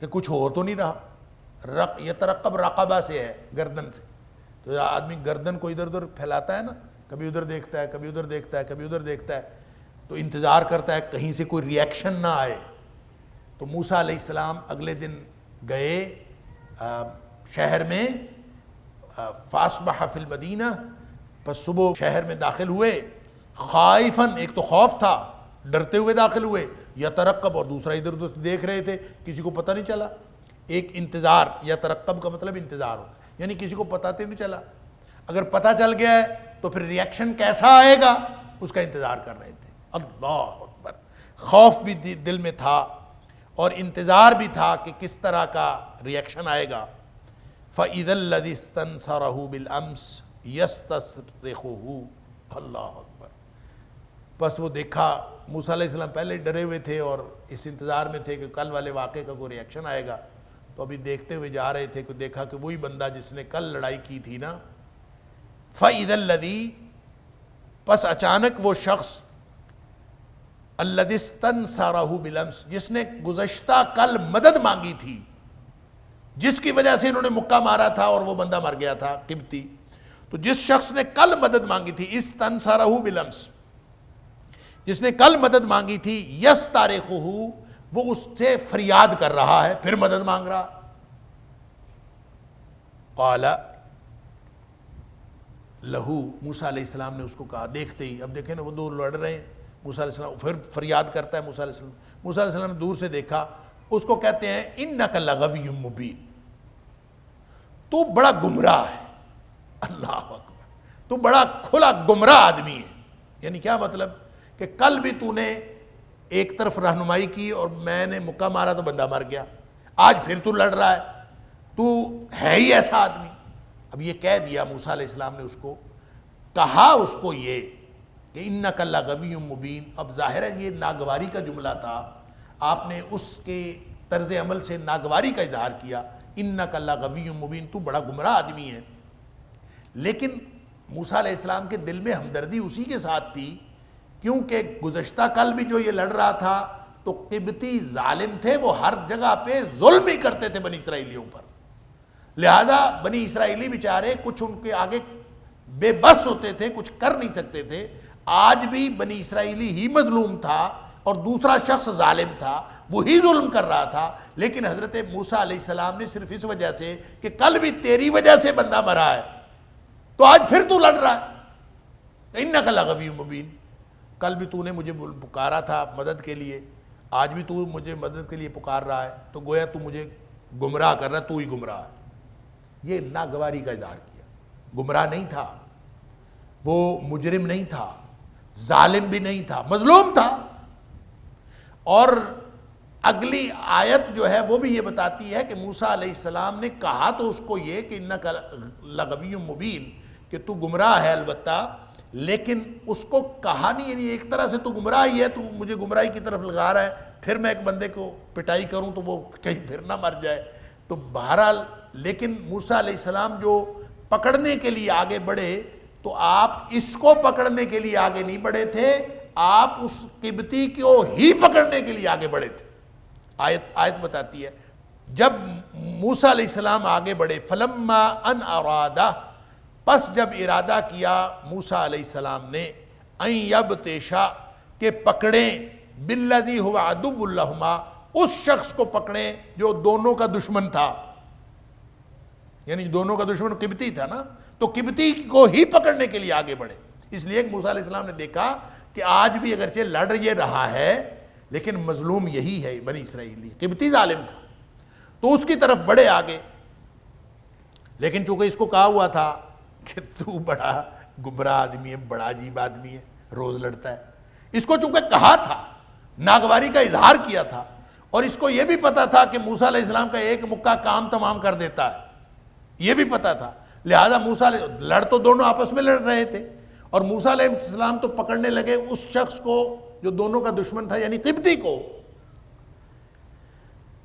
کہ کچھ ہو تو نہیں رہا، یترقب رقبہ سے ہے، گردن سے، تو آدمی گردن کو ادھر ادھر پھیلاتا ہے نا، کبھی ادھر دیکھتا ہے، کبھی ادھر دیکھتا ہے، کبھی ادھر دیکھتا ہے، تو انتظار کرتا ہے کہیں سے کوئی ریئیکشن نہ آئے۔ تو موسیٰ علیہ السلام اگلے دن گئے شہر میں، فاصبح فی المدینہ، پس صبح شہر میں داخل ہوئے، خائفاً، ایک تو خوف تھا، ڈرتے ہوئے داخل ہوئے، یا ترقب، اور دوسرا ادھر ادھر دیکھ رہے تھے، کسی کو پتہ نہیں چلا. ایک انتظار، یا ترقب کا مطلب انتظار ہوتا ہے، یعنی کسی کو پتہ تو نہیں چلا. اگر پتہ چل گیا ہے تو پھر ریئیکشن کیسا آئے گا اس کا انتظار کر رہے تھے. اللہ اکبر. خوف بھی دل میں تھا اور انتظار بھی تھا کہ کس طرح کا ریئیکشن آئے گا. فَإِذَا الَّذِي اسْتَنْصَرَهُ بِالْأَمْسِ يَسْتَصْرِخُهُ. اللہ اکبر. بس وہ دیکھا موسیٰ علیہ السلام پہلے ڈرے ہوئے تھے اور اس انتظار میں تھے کہ کل والے واقعے کا کوئی ریئیکشن آئے گا. تو ابھی دیکھتے ہوئے جا رہے تھے کہ دیکھا کہ وہی بندہ جس نے کل لڑائی کی تھی نا. فَإِذَا الَّذِي، پس اچانک وہ شخص، الَّذِي اسْتَنْصَرَهُ بِالْأَمْسِ، جس نے گزشتہ کل مدد مانگی تھی، جس کی وجہ سے انہوں نے مکہ مارا تھا اور وہ بندہ مر گیا تھا قبطی. تو جس شخص نے کل مدد مانگی تھی، اسْتَنْصَرَهُ بِالْأَمْسِ، جس نے کل مدد مانگی تھی، يَسْتَرِخُهُ، وہ اس سے فریاد کر رہا ہے، پھر مدد مانگ رہا. قَالَ لہو، موسیٰ علیہ السلام نے اس کو کہا، دیکھتے ہی، اب دیکھیں نا وہ دو لڑ رہے ہیں، موسیٰ علیہ السلام پھر فریاد کرتا ہے موسیٰ علیہ السلام. موسیٰ علیہ السلام نے دور سے دیکھا، اس کو کہتے ہیں اِنَّكَ لَغَوِيٌّ مُبِينٌ، تو بڑا گمراہ ہے. اللہ اکبر. تو بڑا کھلا گمراہ آدمی ہے. یعنی کیا مطلب؟ کہ کل بھی تو نے ایک طرف رہنمائی کی اور میں نے مکہ مارا تو بندہ مر گیا، آج پھر تو لڑ رہا ہے، تو ہے ہی ایسا آدمی. اب یہ کہہ دیا موسیٰ علیہ السلام نے، اس کو کہا، اس کو یہ کہ اِنَّكَ لَغَوِيٌّ مُبِينٌ. اب ظاہر ہے یہ ناگواری کا جملہ تھا، آپ نے اس کے طرز عمل سے ناگواری کا اظہار کیا. اِنَّكَ لَغَوِيٌّ مُبِينٌ، تو بڑا گمراہ آدمی ہے. لیکن موسیٰ علیہ السلام کے دل میں ہمدردی اسی کے ساتھ تھی، کیونکہ گزشتہ کل بھی جو یہ لڑ رہا تھا تو قبطی ظالم تھے، وہ ہر جگہ پہ ظلم ہی کرتے تھے بنی اسرائیلیوں پر. لہذا بنی اسرائیلی بیچارے کچھ ان کے آگے بے بس ہوتے تھے، کچھ کر نہیں سکتے تھے. آج بھی بنی اسرائیلی ہی مظلوم تھا اور دوسرا شخص ظالم تھا، وہی ظلم کر رہا تھا. لیکن حضرت موسیٰ علیہ السلام نے صرف اس وجہ سے کہ کل بھی تیری وجہ سے بندہ مرا ہے تو آج پھر تو لڑ رہا ہے. اِنَّكَ لَغَوِيٌّ مُبِينٌ، کل بھی تو نے مجھے پکارا تھا مدد کے لیے، آج بھی تو مجھے مدد کے لیے پکار رہا ہے، تو گویا تو مجھے گمراہ کر رہا ہے، تو ہی گمراہ ہے. یہ ناگواری کا اظہار کیا. گمراہ نہیں تھا، وہ مجرم نہیں تھا، ظالم بھی نہیں تھا، مظلوم تھا. اور اگلی آیت جو ہے وہ بھی یہ بتاتی ہے کہ موسیٰ علیہ السلام نے کہا تو اس کو یہ کہ اِنَّكَ لَغَوِيٌّ مُبِينٌ، کہ تو گمراہ ہے البتہ، لیکن اس کو کہا نہیں، یعنی ایک طرح سے تو گمراہ ہی ہے، تو مجھے گمراہی کی طرف لگا رہا ہے، پھر میں ایک بندے کو پٹائی کروں تو وہ کہیں پھر نہ مر جائے. تو بہرحال لیکن موسیٰ علیہ السلام جو پکڑنے کے لیے آگے بڑھے تو آپ اس کو پکڑنے کے لیے آگے نہیں بڑھے تھے، آپ اس قبطی کو ہی پکڑنے کے لیے آگے بڑھے تھے. آیت بتاتی ہے جب موسیٰ علیہ السلام آگے بڑھے، فَلَمَّا أَنْ أَرَادَ، پس جب ارادہ کیا موسیٰ علیہ السلام نے، أَنْ يَبْطِشَ، کہ پکڑیں، بِالَّذِي هُوَ عَدُوٌّ لَهُمَا، اس شخص کو پکڑیں جو دونوں کا دشمن تھا. یعنی دونوں کا دشمن قبطی تھا نا، تو قبطی کو ہی پکڑنے کے لیے آگے بڑھے. اس لیے کہ موسیٰ علیہ السلام نے دیکھا کہ آج بھی اگرچہ لڑ یہ رہا ہے لیکن مظلوم یہی ہے، بنی اسرائیلی، قبطی ظالم تھا، تو اس کی طرف بڑھے آگے. لیکن چونکہ اس کو کہا ہوا تھا کہ تو بڑا گمراہ آدمی ہے، بڑا عجیب آدمی ہے، روز لڑتا ہے، اس کو چونکہ کہا تھا، ناگواری کا اظہار کیا تھا، اور اس کو یہ بھی پتا تھا کہ موسیٰ علیہ السلام کا ایک مکہ کام تمام کر دیتا ہے، یہ بھی پتا تھا. لہذا موسیٰ لڑ تو دونوں آپس میں لڑ رہے تھے، اور موسیٰ علیہ السلام تو پکڑنے لگے اس شخص کو جو دونوں کا دشمن تھا، یعنی قبطی کو.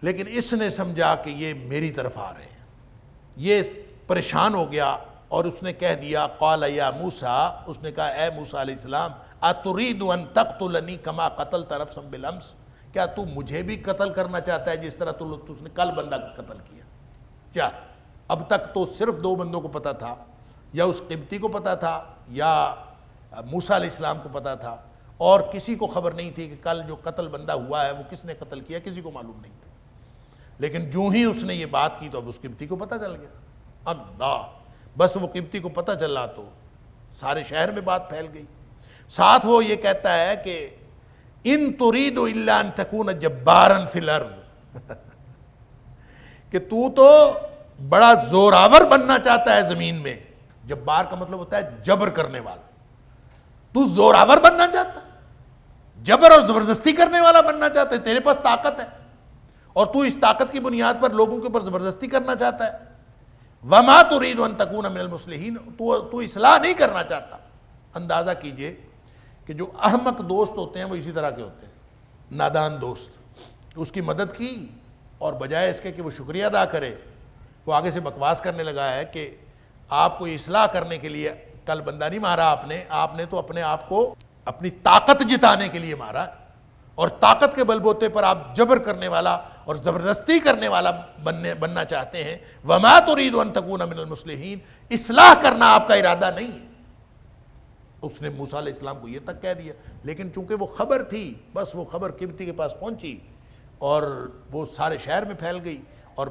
لیکن اس نے سمجھا کہ یہ میری طرف آ رہے ہیں، یہ پریشان ہو گیا اور اس نے کہہ دیا، قال یا موسیٰ، اس نے کہا اے موسیٰ علیہ السلام، اتريد ان تقتلنی کما قتلت نفسا بالامس، کیا تو مجھے بھی قتل کرنا چاہتا ہے جس طرح تو نے کل بندہ قتل کیا؟ کیا اب تک تو صرف دو بندوں کو پتا تھا، یا اس قبطی کو پتا تھا یا موسیٰ علیہ السلام کو پتا تھا، اور کسی کو خبر نہیں تھی کہ کل جو قتل بندہ ہوا ہے وہ کس نے قتل کیا، کسی کو معلوم نہیں تھا. لیکن جو ہی اس نے یہ بات کی تو اب اس قبطی کو پتا چل گیا. اللہ، بس وہ قبطی کو پتا چلا تو سارے شہر میں بات پھیل گئی. ساتھ وہ یہ کہتا ہے کہ ان ترید الا ان تکون جبارا فی الارض کہ تو بڑا زوراور بننا چاہتا ہے زمین میں. جبار کا مطلب ہوتا ہے جبر کرنے والا. تو زوراور بننا چاہتا ہے, جبر اور زبردستی کرنے والا بننا چاہتا ہے. تیرے پاس طاقت ہے اور تو اس طاقت کی بنیاد پر لوگوں کے اوپر زبردستی کرنا چاہتا ہے. وما ترید ان تکون من المصلحین, تو اصلاح نہیں کرنا چاہتا. اندازہ کیجئے کہ جو احمق دوست ہوتے ہیں وہ اسی طرح کے ہوتے ہیں, نادان دوست. اس کی مدد کی اور بجائے اس کے کہ وہ شکریہ ادا کرے, وہ آگے سے بکواس کرنے لگا ہے کہ آپ کو اصلاح کرنے کے لیے کل بندہ نہیں مارا آپ نے تو اپنے آپ کو اپنی طاقت جتانے کے لیے مارا, اور طاقت کے بلبوتے پر آپ جبر کرنے والا اور زبردستی کرنے والا بننا چاہتے ہیں. وما ترید ان تکون من المصلحین, اصلاح کرنا آپ کا ارادہ نہیں ہے. اس نے موسیٰ علیہ السلام کو یہ تک کہہ دیا, لیکن چونکہ وہ خبر تھی, بس وہ خبر قبطی کے پاس پہنچی اور وہ سارے شہر میں پھیل گئی اور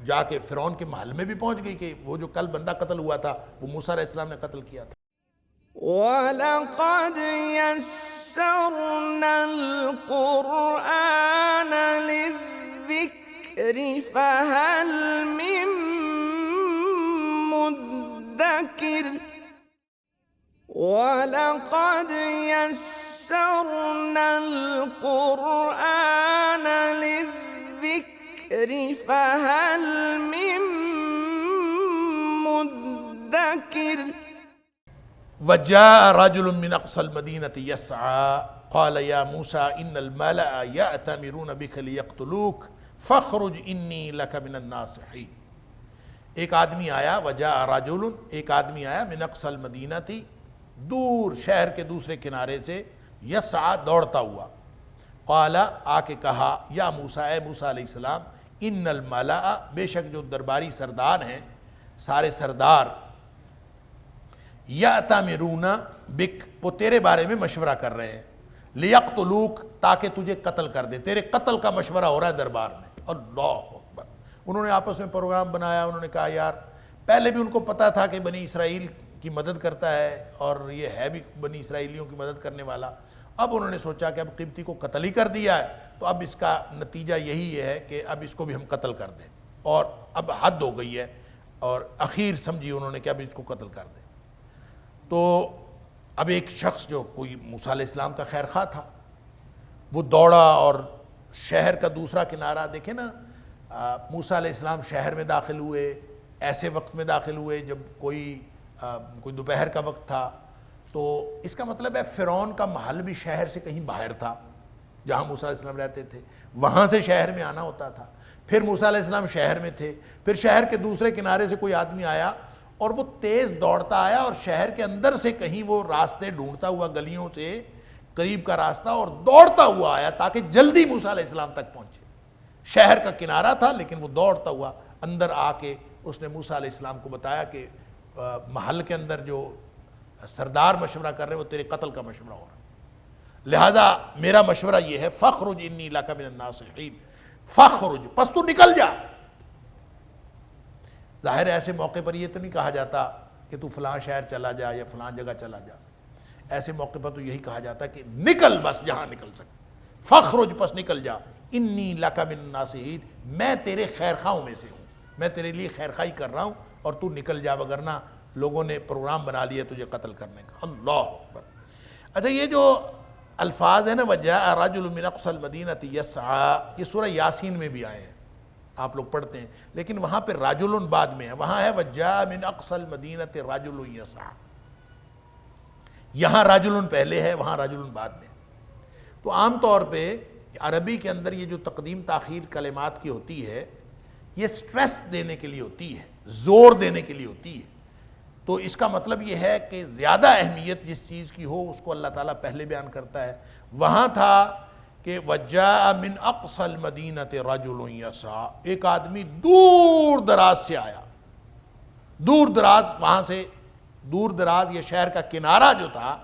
جا کے فرعون کے محل میں بھی پہنچ گئی کہ وہ جو کل بندہ قتل ہوا تھا وہ موسیٰ علیہ السلام نے قتل کیا تھا. وَلَقَدْ يَسَّرْنَا الْقُرْآنَ لِلذِّكْرِ فَهَلْ مِن مُدَّكِرٍ وَلَقَدْ يَسَّرْنَا الْقُرْآنَ لِلذِّكْرِ فَهَلْ مِن مُدَّكِرٍ وجاء رجل من اقصى المدينة يسعى قال يا موسى ان الملأ يأتمرون بك ليقتلوك فاخرج اني لك من الناصحين. ایک آدمی آیا, وجاء رجل, ایک آدمی آیا, من اقصى المدینہ, دور شہر کے دوسرے کنارے سے, یسعى, دوڑتا ہوا. قال, آ کے کہا, یا موسیٰ, اے موسیٰ علیہ السلام, ان الملأ, بے شک جو درباری سردار ہیں, سارے سردار, یأتمرون بک, وہ تیرے بارے میں مشورہ کر رہے ہیں, لیقتلوک, تاکہ تجھے قتل کر دے. تیرے قتل کا مشورہ ہو رہا ہے دربار میں. اللہ اکبر. انہوں نے آپس میں پروگرام بنایا. انہوں نے کہا یار, پہلے بھی ان کو پتا تھا کہ بنی اسرائیل کی مدد کرتا ہے اور یہ ہے بھی بنی اسرائیلیوں کی مدد کرنے والا. اب انہوں نے سوچا کہ اب قبطی کو قتل ہی کر دیا ہے تو اب اس کا نتیجہ یہی ہے کہ اب اس کو بھی ہم قتل کر دیں, اور اب حد ہو گئی ہے, اور اخیر سمجھی انہوں نے کہ اب اس کو قتل کر دیں. تو اب ایک شخص جو کوئی موسیٰ علیہ السلام کا خیر خواہ تھا, وہ دوڑا اور شہر کا دوسرا کنارہ, دیکھیں نا, موسیٰ علیہ السلام شہر میں داخل ہوئے, ایسے وقت میں داخل ہوئے جب کوئی دوپہر کا وقت تھا. تو اس کا مطلب ہے فرعون کا محل بھی شہر سے کہیں باہر تھا, جہاں موسیٰ علیہ السلام رہتے تھے, وہاں سے شہر میں آنا ہوتا تھا. پھر موسیٰ علیہ السلام شہر میں تھے, پھر شہر کے دوسرے کنارے سے کوئی آدمی آیا اور وہ تیز دوڑتا آیا اور شہر کے اندر سے کہیں وہ راستے ڈھونڈتا ہوا, گلیوں سے قریب کا راستہ, اور دوڑتا ہوا آیا تاکہ جلدی موسیٰ علیہ السلام تک پہنچے. شہر کا کنارہ تھا لیکن وہ دوڑتا ہوا اندر آ کے اس نے موسیٰ علیہ السلام کو بتایا کہ محل کے اندر جو سردار مشورہ کر رہے ہیں وہ تیرے قتل کا مشورہ ہو رہا ہے, لہٰذا میرا مشورہ یہ ہے, فخرج انی لک من الناصحین, فخرج, پس تو نکل جا. ظاہر ہے ایسے موقع پر یہ تو نہیں کہا جاتا کہ تو فلاں شہر چلا جا یا فلاں جگہ چلا جا. ایسے موقع پر تو یہی کہا جاتا ہے کہ نکل, بس جہاں نکل سکے. فخرج, پس نکل جا. انی لک من الناصحین, میں تیرے خیر خواہوں میں سے ہوں, میں تیرے لیے خیر خواہی کر رہا ہوں اور تو نکل جا, وگرنہ لوگوں نے پروگرام بنا لیا تجھے قتل کرنے کا. اللہ اکبر. اچھا, یہ جو الفاظ ہیں نا, وجاء رجل من اقصى المدینۃ یسعیٰ, یہ سورہ یاسین میں بھی آئے ہیں, آپ لوگ پڑھتے ہیں, لیکن وہاں پہ رجل بعد میں ہے. وہاں ہے وجاء من اقصى المدینۃ رجل یسعیٰ, یہاں رجل پہلے ہے, وہاں رجل بعد میں. تو عام طور پہ عربی کے اندر یہ جو تقدیم تاخیر کلمات کی ہوتی ہے, یہ سٹریس دینے کے لیے ہوتی ہے, زور دینے کے لیے ہوتی ہے. تو اس کا مطلب یہ ہے کہ زیادہ اہمیت جس چیز کی ہو اس کو اللہ تعالیٰ پہلے بیان کرتا ہے. وہاں تھا کہ وجاء من اقصى المدینۃ رجل یسعیٰ, ایک آدمی دور دراز سے آیا, دور دراز, وہاں سے دور دراز, یہ شہر کا کنارہ جو تھا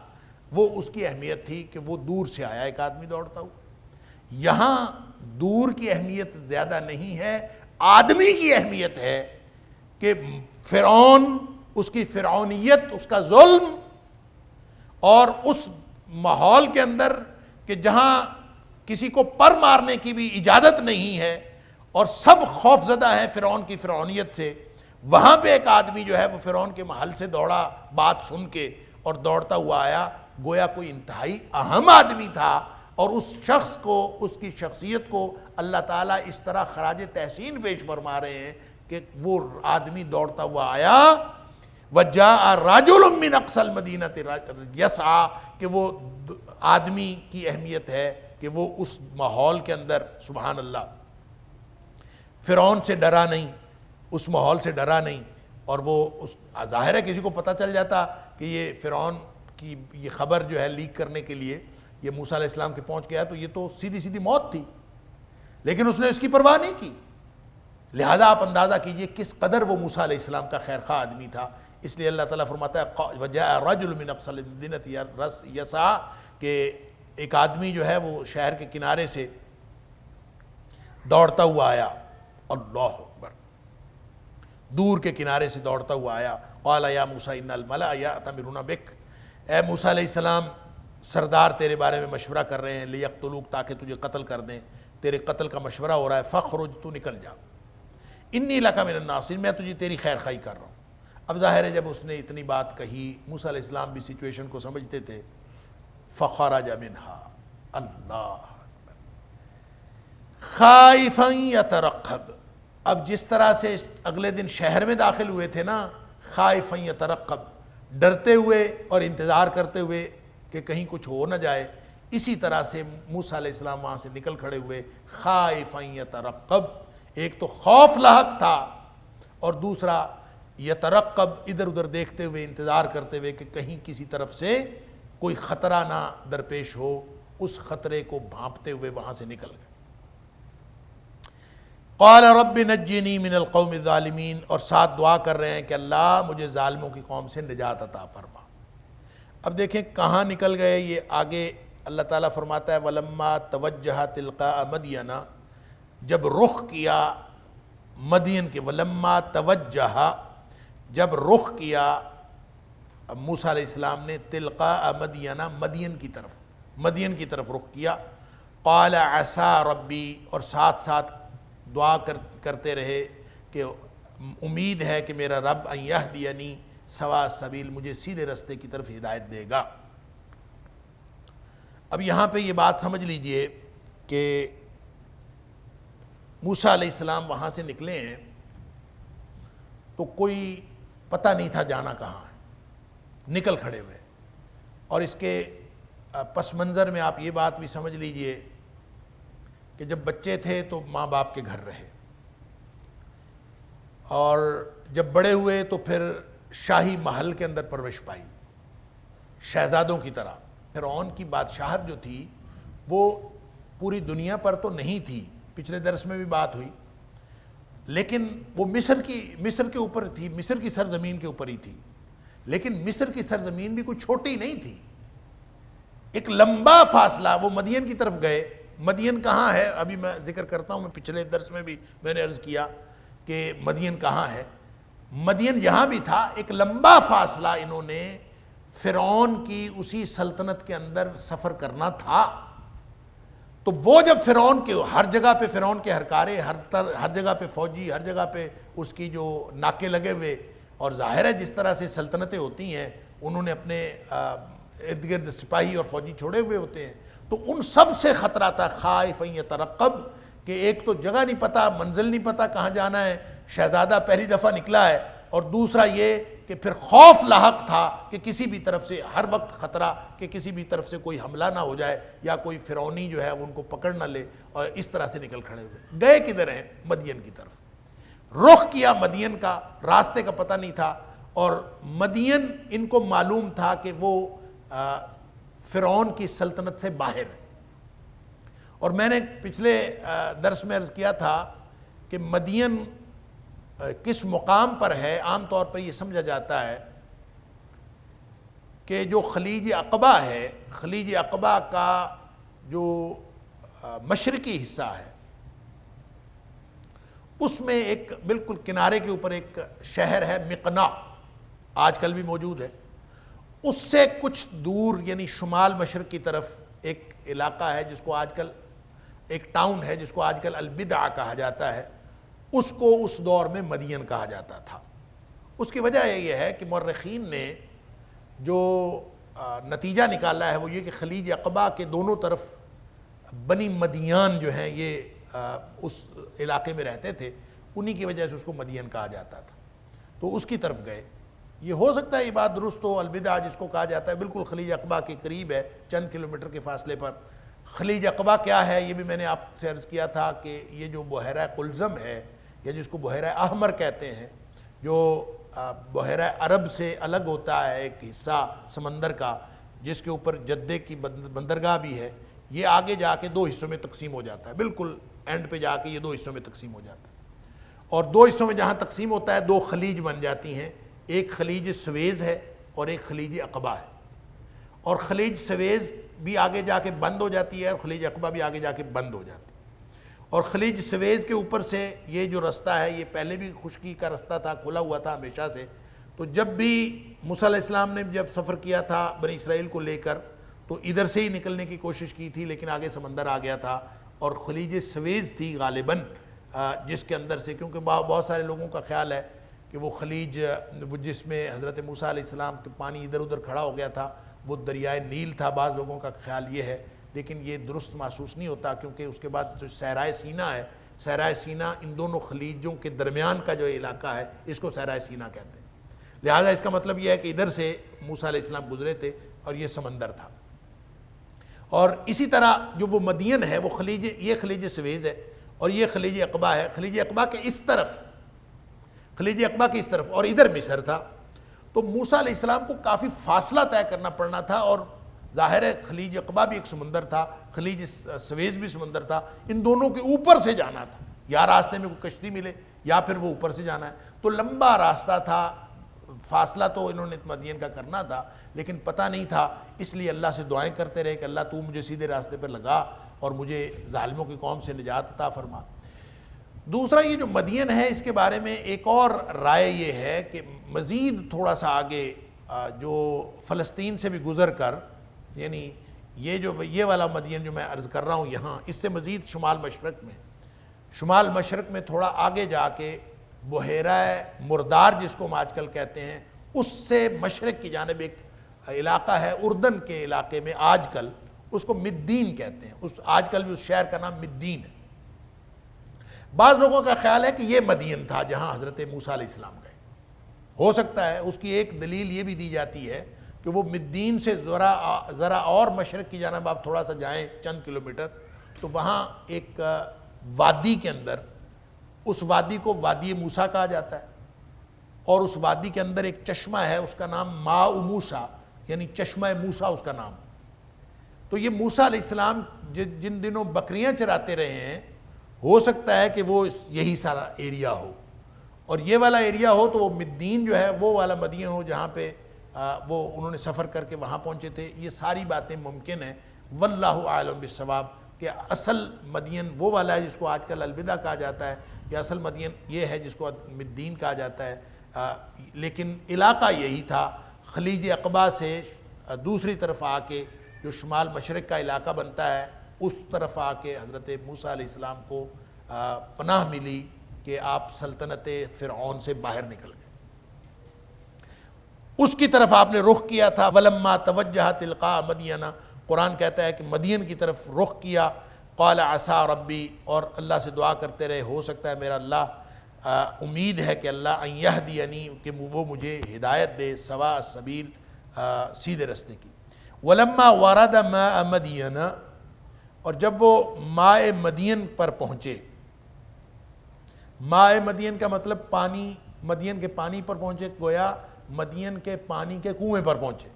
وہ اس کی اہمیت تھی کہ وہ دور سے آیا ایک آدمی دوڑتا ہوا. یہاں دور کی اہمیت زیادہ نہیں ہے, آدمی کی اہمیت ہے کہ فرعون, اس کی فرعونیت, اس کا ظلم, اور اس ماحول کے اندر کہ جہاں کسی کو پر مارنے کی بھی اجازت نہیں ہے اور سب خوف زدہ ہیں فرعون کی فرعونیت سے، وہاں پہ ایک آدمی جو ہے وہ فرعون کے محل سے دوڑا بات سن کے اور دوڑتا ہوا آیا، گویا کوئی انتہائی اہم آدمی تھا، اور اس شخص کو، اس کی شخصیت کو اللہ تعالیٰ اس طرح خراج تحسین پیش فرما رہے ہیں کہ وہ آدمی دوڑتا ہوا آیا، وَجَاءَ رَجُلٌ مِّنْ أَقْصَى الْمَدِينَةِ يَسْعَىٰ، کہ وہ آدمی کی اہمیت ہے کہ وہ اس ماحول کے اندر سبحان اللہ فرعون سے ڈرا نہیں، اس ماحول سے ڈرا نہیں، اور وہ ظاہر ہے کسی کو پتہ چل جاتا کہ یہ فرعون کی یہ خبر جو ہے لیک کرنے کے لیے یہ موسیٰ علیہ السلام کے پہنچ گیا تو یہ تو سیدھی سیدھی موت تھی، لیکن اس نے اس کی پرواہ نہیں کی۔ لہٰذا آپ اندازہ کیجئے کس قدر وہ موسیٰ علیہ السلام کا خیرخواہ آدمی تھا، اس لیے اللہ تعالیٰ فرماتا ہے وَجَاءَ رَجُلٌ مِّنْ أَقْصَى الْمَدِينَةِ يَسْعَىٰ، کہ ایک آدمی جو ہے وہ شہر کے کنارے سے دوڑتا ہوا آیا، اللہ اکبر، دور کے کنارے سے دوڑتا ہوا آیا، قَالَ يَا مُوسَىٰ إِنَّ الْمَلَأَ يَأْتَمِرُونَ بِكَ، اے موسیٰ علیہ السلام سردار تیرے بارے میں مشورہ کر رہے ہیں، لِيَقْتُلُوكَ، تاکہ تجھے قتل کر دیں، تیرے قتل کا مشورہ ہو رہا ہے، فَاخْرُجْ، تو نکل جا، إِنِّي لَكَ مِنَ النَّاصِرِينَ، میں تجھے تیری خیر خواہی کر رہا ہوں۔ اب ظاہر ہے جب اس نے اتنی بات کہی، موسیٰ علیہ السلام بھی سچویشن کو سمجھتے تھے، فَخَرَجَ مِنْهَا، اللہ خَائِفًا يَتَرَقَّبُ، اب جس طرح سے اگلے دن شہر میں داخل ہوئے تھے نا، خَائِفًا يَتَرَقَّبُ، ڈرتے ہوئے اور انتظار کرتے ہوئے کہ کہیں کچھ ہو نہ جائے، اسی طرح سے موسیٰ علیہ السلام وہاں سے نکل کھڑے ہوئے، خَائِفًا يَتَرَقَّبُ، ایک تو خوف لاحق تھا اور دوسرا یترقب، ادھر ادھر دیکھتے ہوئے انتظار کرتے ہوئے کہ کہیں کسی طرف سے کوئی خطرہ نہ درپیش ہو، اس خطرے کو بھانپتے ہوئے وہاں سے نکل گئے۔ قال رب نجنی من القوم الظالمین، اور ساتھ دعا کر رہے ہیں کہ اللہ مجھے ظالموں کی قوم سے نجات عطا فرما۔ اب دیکھیں کہاں نکل گئے، یہ آگے اللہ تعالیٰ فرماتا ہے وَلَمَّا تَوَجَّهَ تِلْقَاءَ مَدْيَنَ، جب رخ کیا مدین کے، وَلَمَّا تَوَجَّهَ، جب رخ کیا موسیٰ علیہ السلام نے تلقاء مدین، مدین کی طرف رخ کیا، قال عسى ربی، اور ساتھ ساتھ دعا کرتے رہے کہ امید ہے کہ میرا رب ان یہدینی سواء السبیل، مجھے سیدھے رستے کی طرف ہدایت دے گا۔ اب یہاں پہ یہ بات سمجھ لیجئے کہ موسیٰ علیہ السلام وہاں سے نکلے ہیں تو کوئی پتہ نہیں تھا جانا کہاں ہے، نکل کھڑے ہوئے، اور اس کے پس منظر میں آپ یہ بات بھی سمجھ لیجئے کہ جب بچے تھے تو ماں باپ کے گھر رہے، اور جب بڑے ہوئے تو پھر شاہی محل کے اندر پرورش پائی شہزادوں کی طرح۔ فرعون کی بادشاہت جو تھی وہ پوری دنیا پر تو نہیں تھی، پچھلے درس میں بھی بات ہوئی، لیکن وہ مصر کے اوپر تھی، مصر کی سرزمین کے اوپر ہی تھی، لیکن مصر کی سرزمین بھی کوئی چھوٹی نہیں تھی، ایک لمبا فاصلہ۔ وہ مدین کی طرف گئے، مدین کہاں ہے ابھی میں ذکر کرتا ہوں، میں پچھلے درس میں بھی میں نے عرض کیا کہ مدین کہاں ہے، مدین یہاں بھی تھا، ایک لمبا فاصلہ انہوں نے فرعون کی اسی سلطنت کے اندر سفر کرنا تھا۔ تو وہ جب فرعون کے ہر جگہ پہ فرعون کے ہرکارے، ہر جگہ پہ فوجی، ہر جگہ پہ اس کی جو ناکے لگے ہوئے، اور ظاہر ہے جس طرح سے سلطنتیں ہوتی ہیں انہوں نے اپنے ارد گرد سپاہی اور فوجی چھوڑے ہوئے ہوتے ہیں، تو ان سب سے خطرہ تھا خائفًا یترقب، کہ ایک تو جگہ نہیں پتہ، منزل نہیں پتہ کہاں جانا ہے، شہزادہ پہلی دفعہ نکلا ہے، اور دوسرا یہ کہ پھر خوف لاحق تھا کہ کسی بھی طرف سے ہر وقت خطرہ کہ کسی بھی طرف سے کوئی حملہ نہ ہو جائے یا کوئی فرعونی جو ہے وہ ان کو پکڑ نہ لے، اور اس طرح سے نکل کھڑے ہوئے۔ گئے کدھر ہیں؟ مدین کی طرف رخ کیا، مدین کا راستے کا پتہ نہیں تھا، اور مدین ان کو معلوم تھا کہ وہ فرعون کی سلطنت سے باہر ہے۔ اور میں نے پچھلے درس میں عرض کیا تھا کہ مدین کس مقام پر ہے، عام طور پر یہ سمجھا جاتا ہے کہ جو خلیج عقبہ ہے، خلیج عقبہ کا جو مشرقی حصہ ہے اس میں ایک بالکل کنارے کے اوپر ایک شہر ہے مقنا، آج کل بھی موجود ہے، اس سے کچھ دور یعنی شمال مشرق کی طرف ایک علاقہ ہے جس کو آج کل ایک ٹاؤن ہے جس کو آج کل البدع کہا جاتا ہے، اس کو اس دور میں مدین کہا جاتا تھا۔ اس کی وجہ یہ ہے کہ مورخین نے جو نتیجہ نکالا ہے وہ یہ کہ خلیج عقبہ کے دونوں طرف بنی مدیان جو ہیں یہ اس علاقے میں رہتے تھے، انہی کی وجہ سے اس کو مدین کہا جاتا تھا، تو اس کی طرف گئے۔ یہ ہو سکتا ہے یہ بات درست ہو، البدع جس کو کہا جاتا ہے بالکل خلیج عقبہ کے قریب ہے، چند کلومیٹر کے فاصلے پر۔ خلیج عقبہ کیا ہے یہ بھی میں نے آپ سے عرض کیا تھا کہ یہ جو بحیرہ قلزم ہے یا جس کو بحیرہ احمر کہتے ہیں، جو بحیرہ عرب سے الگ ہوتا ہے ایک حصہ سمندر کا، جس کے اوپر جدے کی بندرگاہ بھی ہے، یہ آگے جا کے 2 حصوں میں تقسیم ہو جاتا ہے، بالکل اینڈ پہ جا کے یہ 2 حصوں میں تقسیم ہو جاتا ہے، اور 2 حصوں میں جہاں تقسیم ہوتا ہے 2 خلیج بن جاتی ہیں، ایک خلیج سویز ہے اور ایک خلیج عقبہ ہے، اور خلیج سویز بھی آگے جا کے بند ہو جاتی ہے اور خلیج عقبہ بھی آگے جا کے بند ہو جاتی ہے۔ اور خلیج سویز کے اوپر سے یہ جو رستہ ہے یہ پہلے بھی خشکی کا رستہ تھا، کھلا ہوا تھا ہمیشہ سے، تو جب بھی موسیٰ علیہ السلام نے جب سفر کیا تھا بنی اسرائیل کو لے کر تو ادھر سے ہی نکلنے کی کوشش کی تھی، لیکن آگے سمندر آ گیا تھا اور خلیج سویز تھی غالباً جس کے اندر سے، کیونکہ بہت سارے لوگوں کا خیال ہے کہ وہ خلیج جس میں حضرت موسیٰ علیہ السلام کے پانی ادھر ادھر کھڑا ہو گیا تھا وہ دریائے نیل تھا، بعض لوگوں کا خیال یہ ہے، لیکن یہ درست محسوس نہیں ہوتا، کیونکہ اس کے بعد جو صحرائے سینا ہے، صحرائے سینا ان دونوں خلیجوں کے درمیان کا جو علاقہ ہے اس کو صحرائے سینا کہتے ہیں، لہٰذا اس کا مطلب یہ ہے کہ ادھر سے موسیٰ علیہ السلام گزرے تھے اور یہ سمندر تھا۔ اور اسی طرح جو وہ مدین ہے وہ یہ خلیج سویز ہے اور یہ خلیج عقبہ ہے، خلیج عقبہ کے اس طرف، خلیج عقبہ کی اس طرف، اور ادھر مصر تھا، تو موسیٰ علیہ السلام کو کافی فاصلہ طے کرنا پڑنا تھا، اور ظاہر ہے خلیج عقبہ بھی ایک سمندر تھا، خلیج سویز بھی سمندر تھا، ان دونوں کے اوپر سے جانا تھا، یا راستے میں کوئی کشتی ملے یا پھر وہ اوپر سے جانا ہے، تو لمبا راستہ تھا، فاصلہ تو انہوں نے مدین کا کرنا تھا لیکن پتہ نہیں تھا، اس لیے اللہ سے دعائیں کرتے رہے کہ اللہ تو مجھے سیدھے راستے پر لگا اور مجھے ظالموں کی قوم سے نجات عطا فرما۔ دوسرا یہ جو مدین ہے اس کے بارے میں ایک اور رائے یہ ہے کہ مزید تھوڑا سا آگے جو فلسطین سے بھی گزر کر، یعنی یہ والا مدین جو میں عرض کر رہا ہوں یہاں، اس سے مزید شمال مشرق میں تھوڑا آگے جا کے بحیرہ مردار جس کو ہم آج کل کہتے ہیں، اس سے مشرق کی جانب ایک علاقہ ہے اردن کے علاقے میں، آج کل اس کو مدین کہتے ہیں، آج کل بھی اس شہر کا نام مدین ہے۔ بعض لوگوں کا خیال ہے کہ یہ مدین تھا جہاں حضرت موسیٰ علیہ السلام گئے، ہو سکتا ہے، اس کی ایک دلیل یہ بھی دی جاتی ہے کہ وہ مدین سے ذرا اور مشرق کی جانب آپ تھوڑا سا جائیں چند کلومیٹر، تو وہاں ایک وادی کے اندر، اس وادی کو وادی موسیٰ کہا جاتا ہے، اور اس وادی کے اندر ایک چشمہ ہے، اس کا نام ماء موسیٰ، یعنی چشمہ موسیٰ اس کا نام۔ تو یہ موسیٰ علیہ السلام جن دنوں بکریاں چراتے رہے ہیں، ہو سکتا ہے کہ وہ یہی سارا ایریا ہو، اور یہ والا ایریا ہو تو وہ مدین جو ہے وہ والا مدین ہو جہاں پہ وہ انہوں نے سفر کر کے وہاں پہنچے تھے۔ یہ ساری باتیں ممکن ہیں، واللہ اعلم بالصواب، کہ اصل مدین وہ والا ہے جس کو آج کل الوداع کہا جاتا ہے، یا اصل مدین یہ ہے جس کو مدین کہا جاتا ہے، لیکن علاقہ یہی تھا۔ خلیج عقبہ سے دوسری طرف آ کے جو شمال مشرق کا علاقہ بنتا ہے، اس طرف آ کے حضرت موسیٰ علیہ السلام کو پناہ ملی کہ آپ سلطنت فرعون سے باہر نکل گئے، اس کی طرف آپ نے رخ کیا تھا۔ وَلَمَّا تَوَجَّهَ تِلْقَاءَ مَدْيَنَ، قرآن کہتا ہے کہ مدین کی طرف رخ کیا، قَالَ عَسَىٰ رَبِّي، اور اللہ سے دعا کرتے رہے، ہو سکتا ہے میرا اللہ، امید ہے کہ اللہ ان یہدینی، کہ وہ مجھے ہدایت دے، سواء السبیل، سیدھے رستے کی۔ وَلَمَّا وَرَدَ مَاءَ مَدْيَنَ، اور جب وہ ماء مدین پر پہنچے، ماء مدین کا مطلب پانی، مدین کے پانی پر پہنچے، گویا مدین کے پانی کے کنویں پر پہنچے۔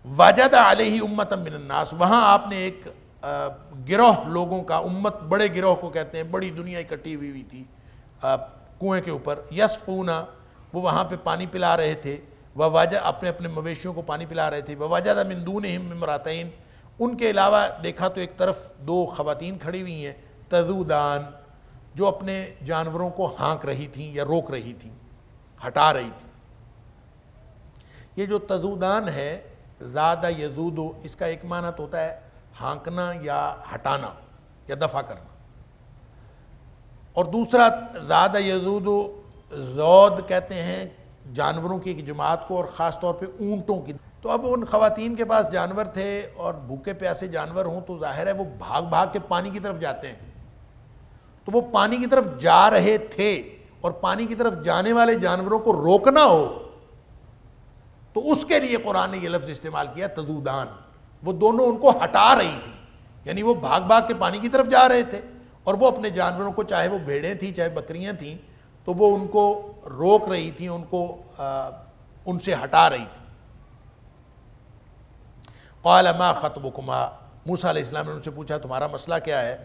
وجد علیہ امۃ من الناس، وہاں آپ نے ایک گروہ لوگوں کا، امت بڑے گروہ کو کہتے ہیں، بڑی دنیا اکٹھی ہوئی تھی کنویں کے اوپر، یسقون، وہ وہاں پہ پانی پلا رہے تھے، ووجد، اپنے اپنے مویشیوں کو پانی پلا رہے تھے، ووجد من دونہم امرأتین، ان کے علاوہ دیکھا تو ایک طرف 2 خواتین کھڑی ہوئی ہیں، تذودان، جو اپنے جانوروں کو ہانک رہی تھیں یا روک رہی تھیں، ہٹا رہی تھیں۔ یہ جو تذودان ہے زادہ یزود، اس کا ایک معنی تو ہوتا ہے ہانکنا یا ہٹانا یا دفع کرنا، اور دوسرا زادہ یزود زود کہتے ہیں جانوروں کی ایک جماعت کو، اور خاص طور پہ اونٹوں کی۔ تو اب ان خواتین کے پاس جانور تھے اور بھوکے پیاسے جانور ہوں تو ظاہر ہے وہ بھاگ بھاگ کے پانی کی طرف جاتے ہیں، تو وہ پانی کی طرف جا رہے تھے اور پانی کی طرف جانے والے جانوروں کو روکنا ہو تو اس کے لیے قرآن نے یہ لفظ استعمال کیا تذودان، وہ دونوں ان کو ہٹا رہی تھی، یعنی وہ بھاگ بھاگ کے پانی کی طرف جا رہے تھے اور وہ اپنے جانوروں کو، چاہے وہ بھیڑیں تھیں چاہے بکریاں تھیں، تو وہ ان کو روک رہی تھیں، ان کو ان سے ہٹا رہی تھی۔ قال ما خطبکما، موسیٰ علیہ السلام نے ان سے پوچھا تمہارا مسئلہ کیا ہے،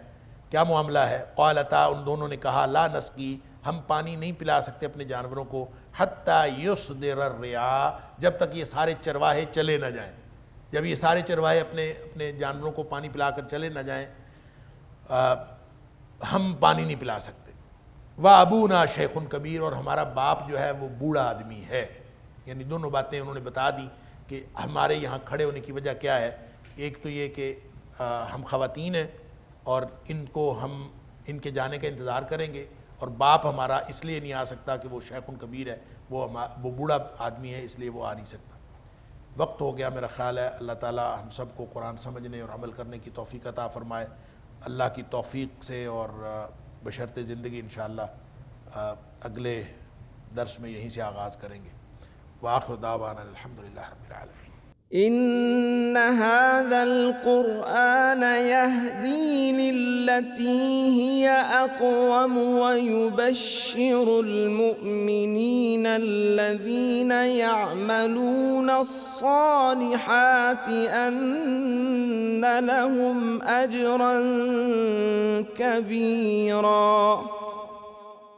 کیا معاملہ ہے؟ قالتا، ان دونوں نے کہا لا نسقی، ہم پانی نہیں پلا سکتے اپنے جانوروں کو، حتی یصدر الرعاء، جب تک یہ سارے چرواہے چلے نہ جائیں، جب یہ سارے چرواہے اپنے جانوروں کو پانی پلا کر چلے نہ جائیں ہم پانی نہیں پلا سکتے۔ وَأَبُونَا شیخٌ کبیر، اور ہمارا باپ جو ہے وہ بوڑھا آدمی ہے۔ یعنی دونوں باتیں انہوں نے بتا دی کہ ہمارے یہاں کھڑے ہونے کی وجہ کیا ہے، ایک تو یہ کہ ہم خواتین ہیں اور ہم ان کے جانے کا انتظار کریں گے، اور باپ ہمارا اس لیے نہیں آ سکتا کہ وہ شیخ کبیر ہے، وہ بوڑھا آدمی ہے، اس لیے وہ آ نہیں سکتا۔ وقت ہو گیا میرا خیال ہے، اللہ تعالی ہم سب کو قرآن سمجھنے اور عمل کرنے کی توفیق عطا فرمائے۔ اللہ کی توفیق سے اور بشرط زندگی انشاءاللہ اگلے درس میں یہیں سے آغاز کریں گے۔ وآخر دعوانا الحمدللہ رب العالمین۔ إن هذا القرآن يهدي للتي هي أقوم ويبشر المؤمنين الذين يعملون الصالحات أن لهم أجرا كبيرا۔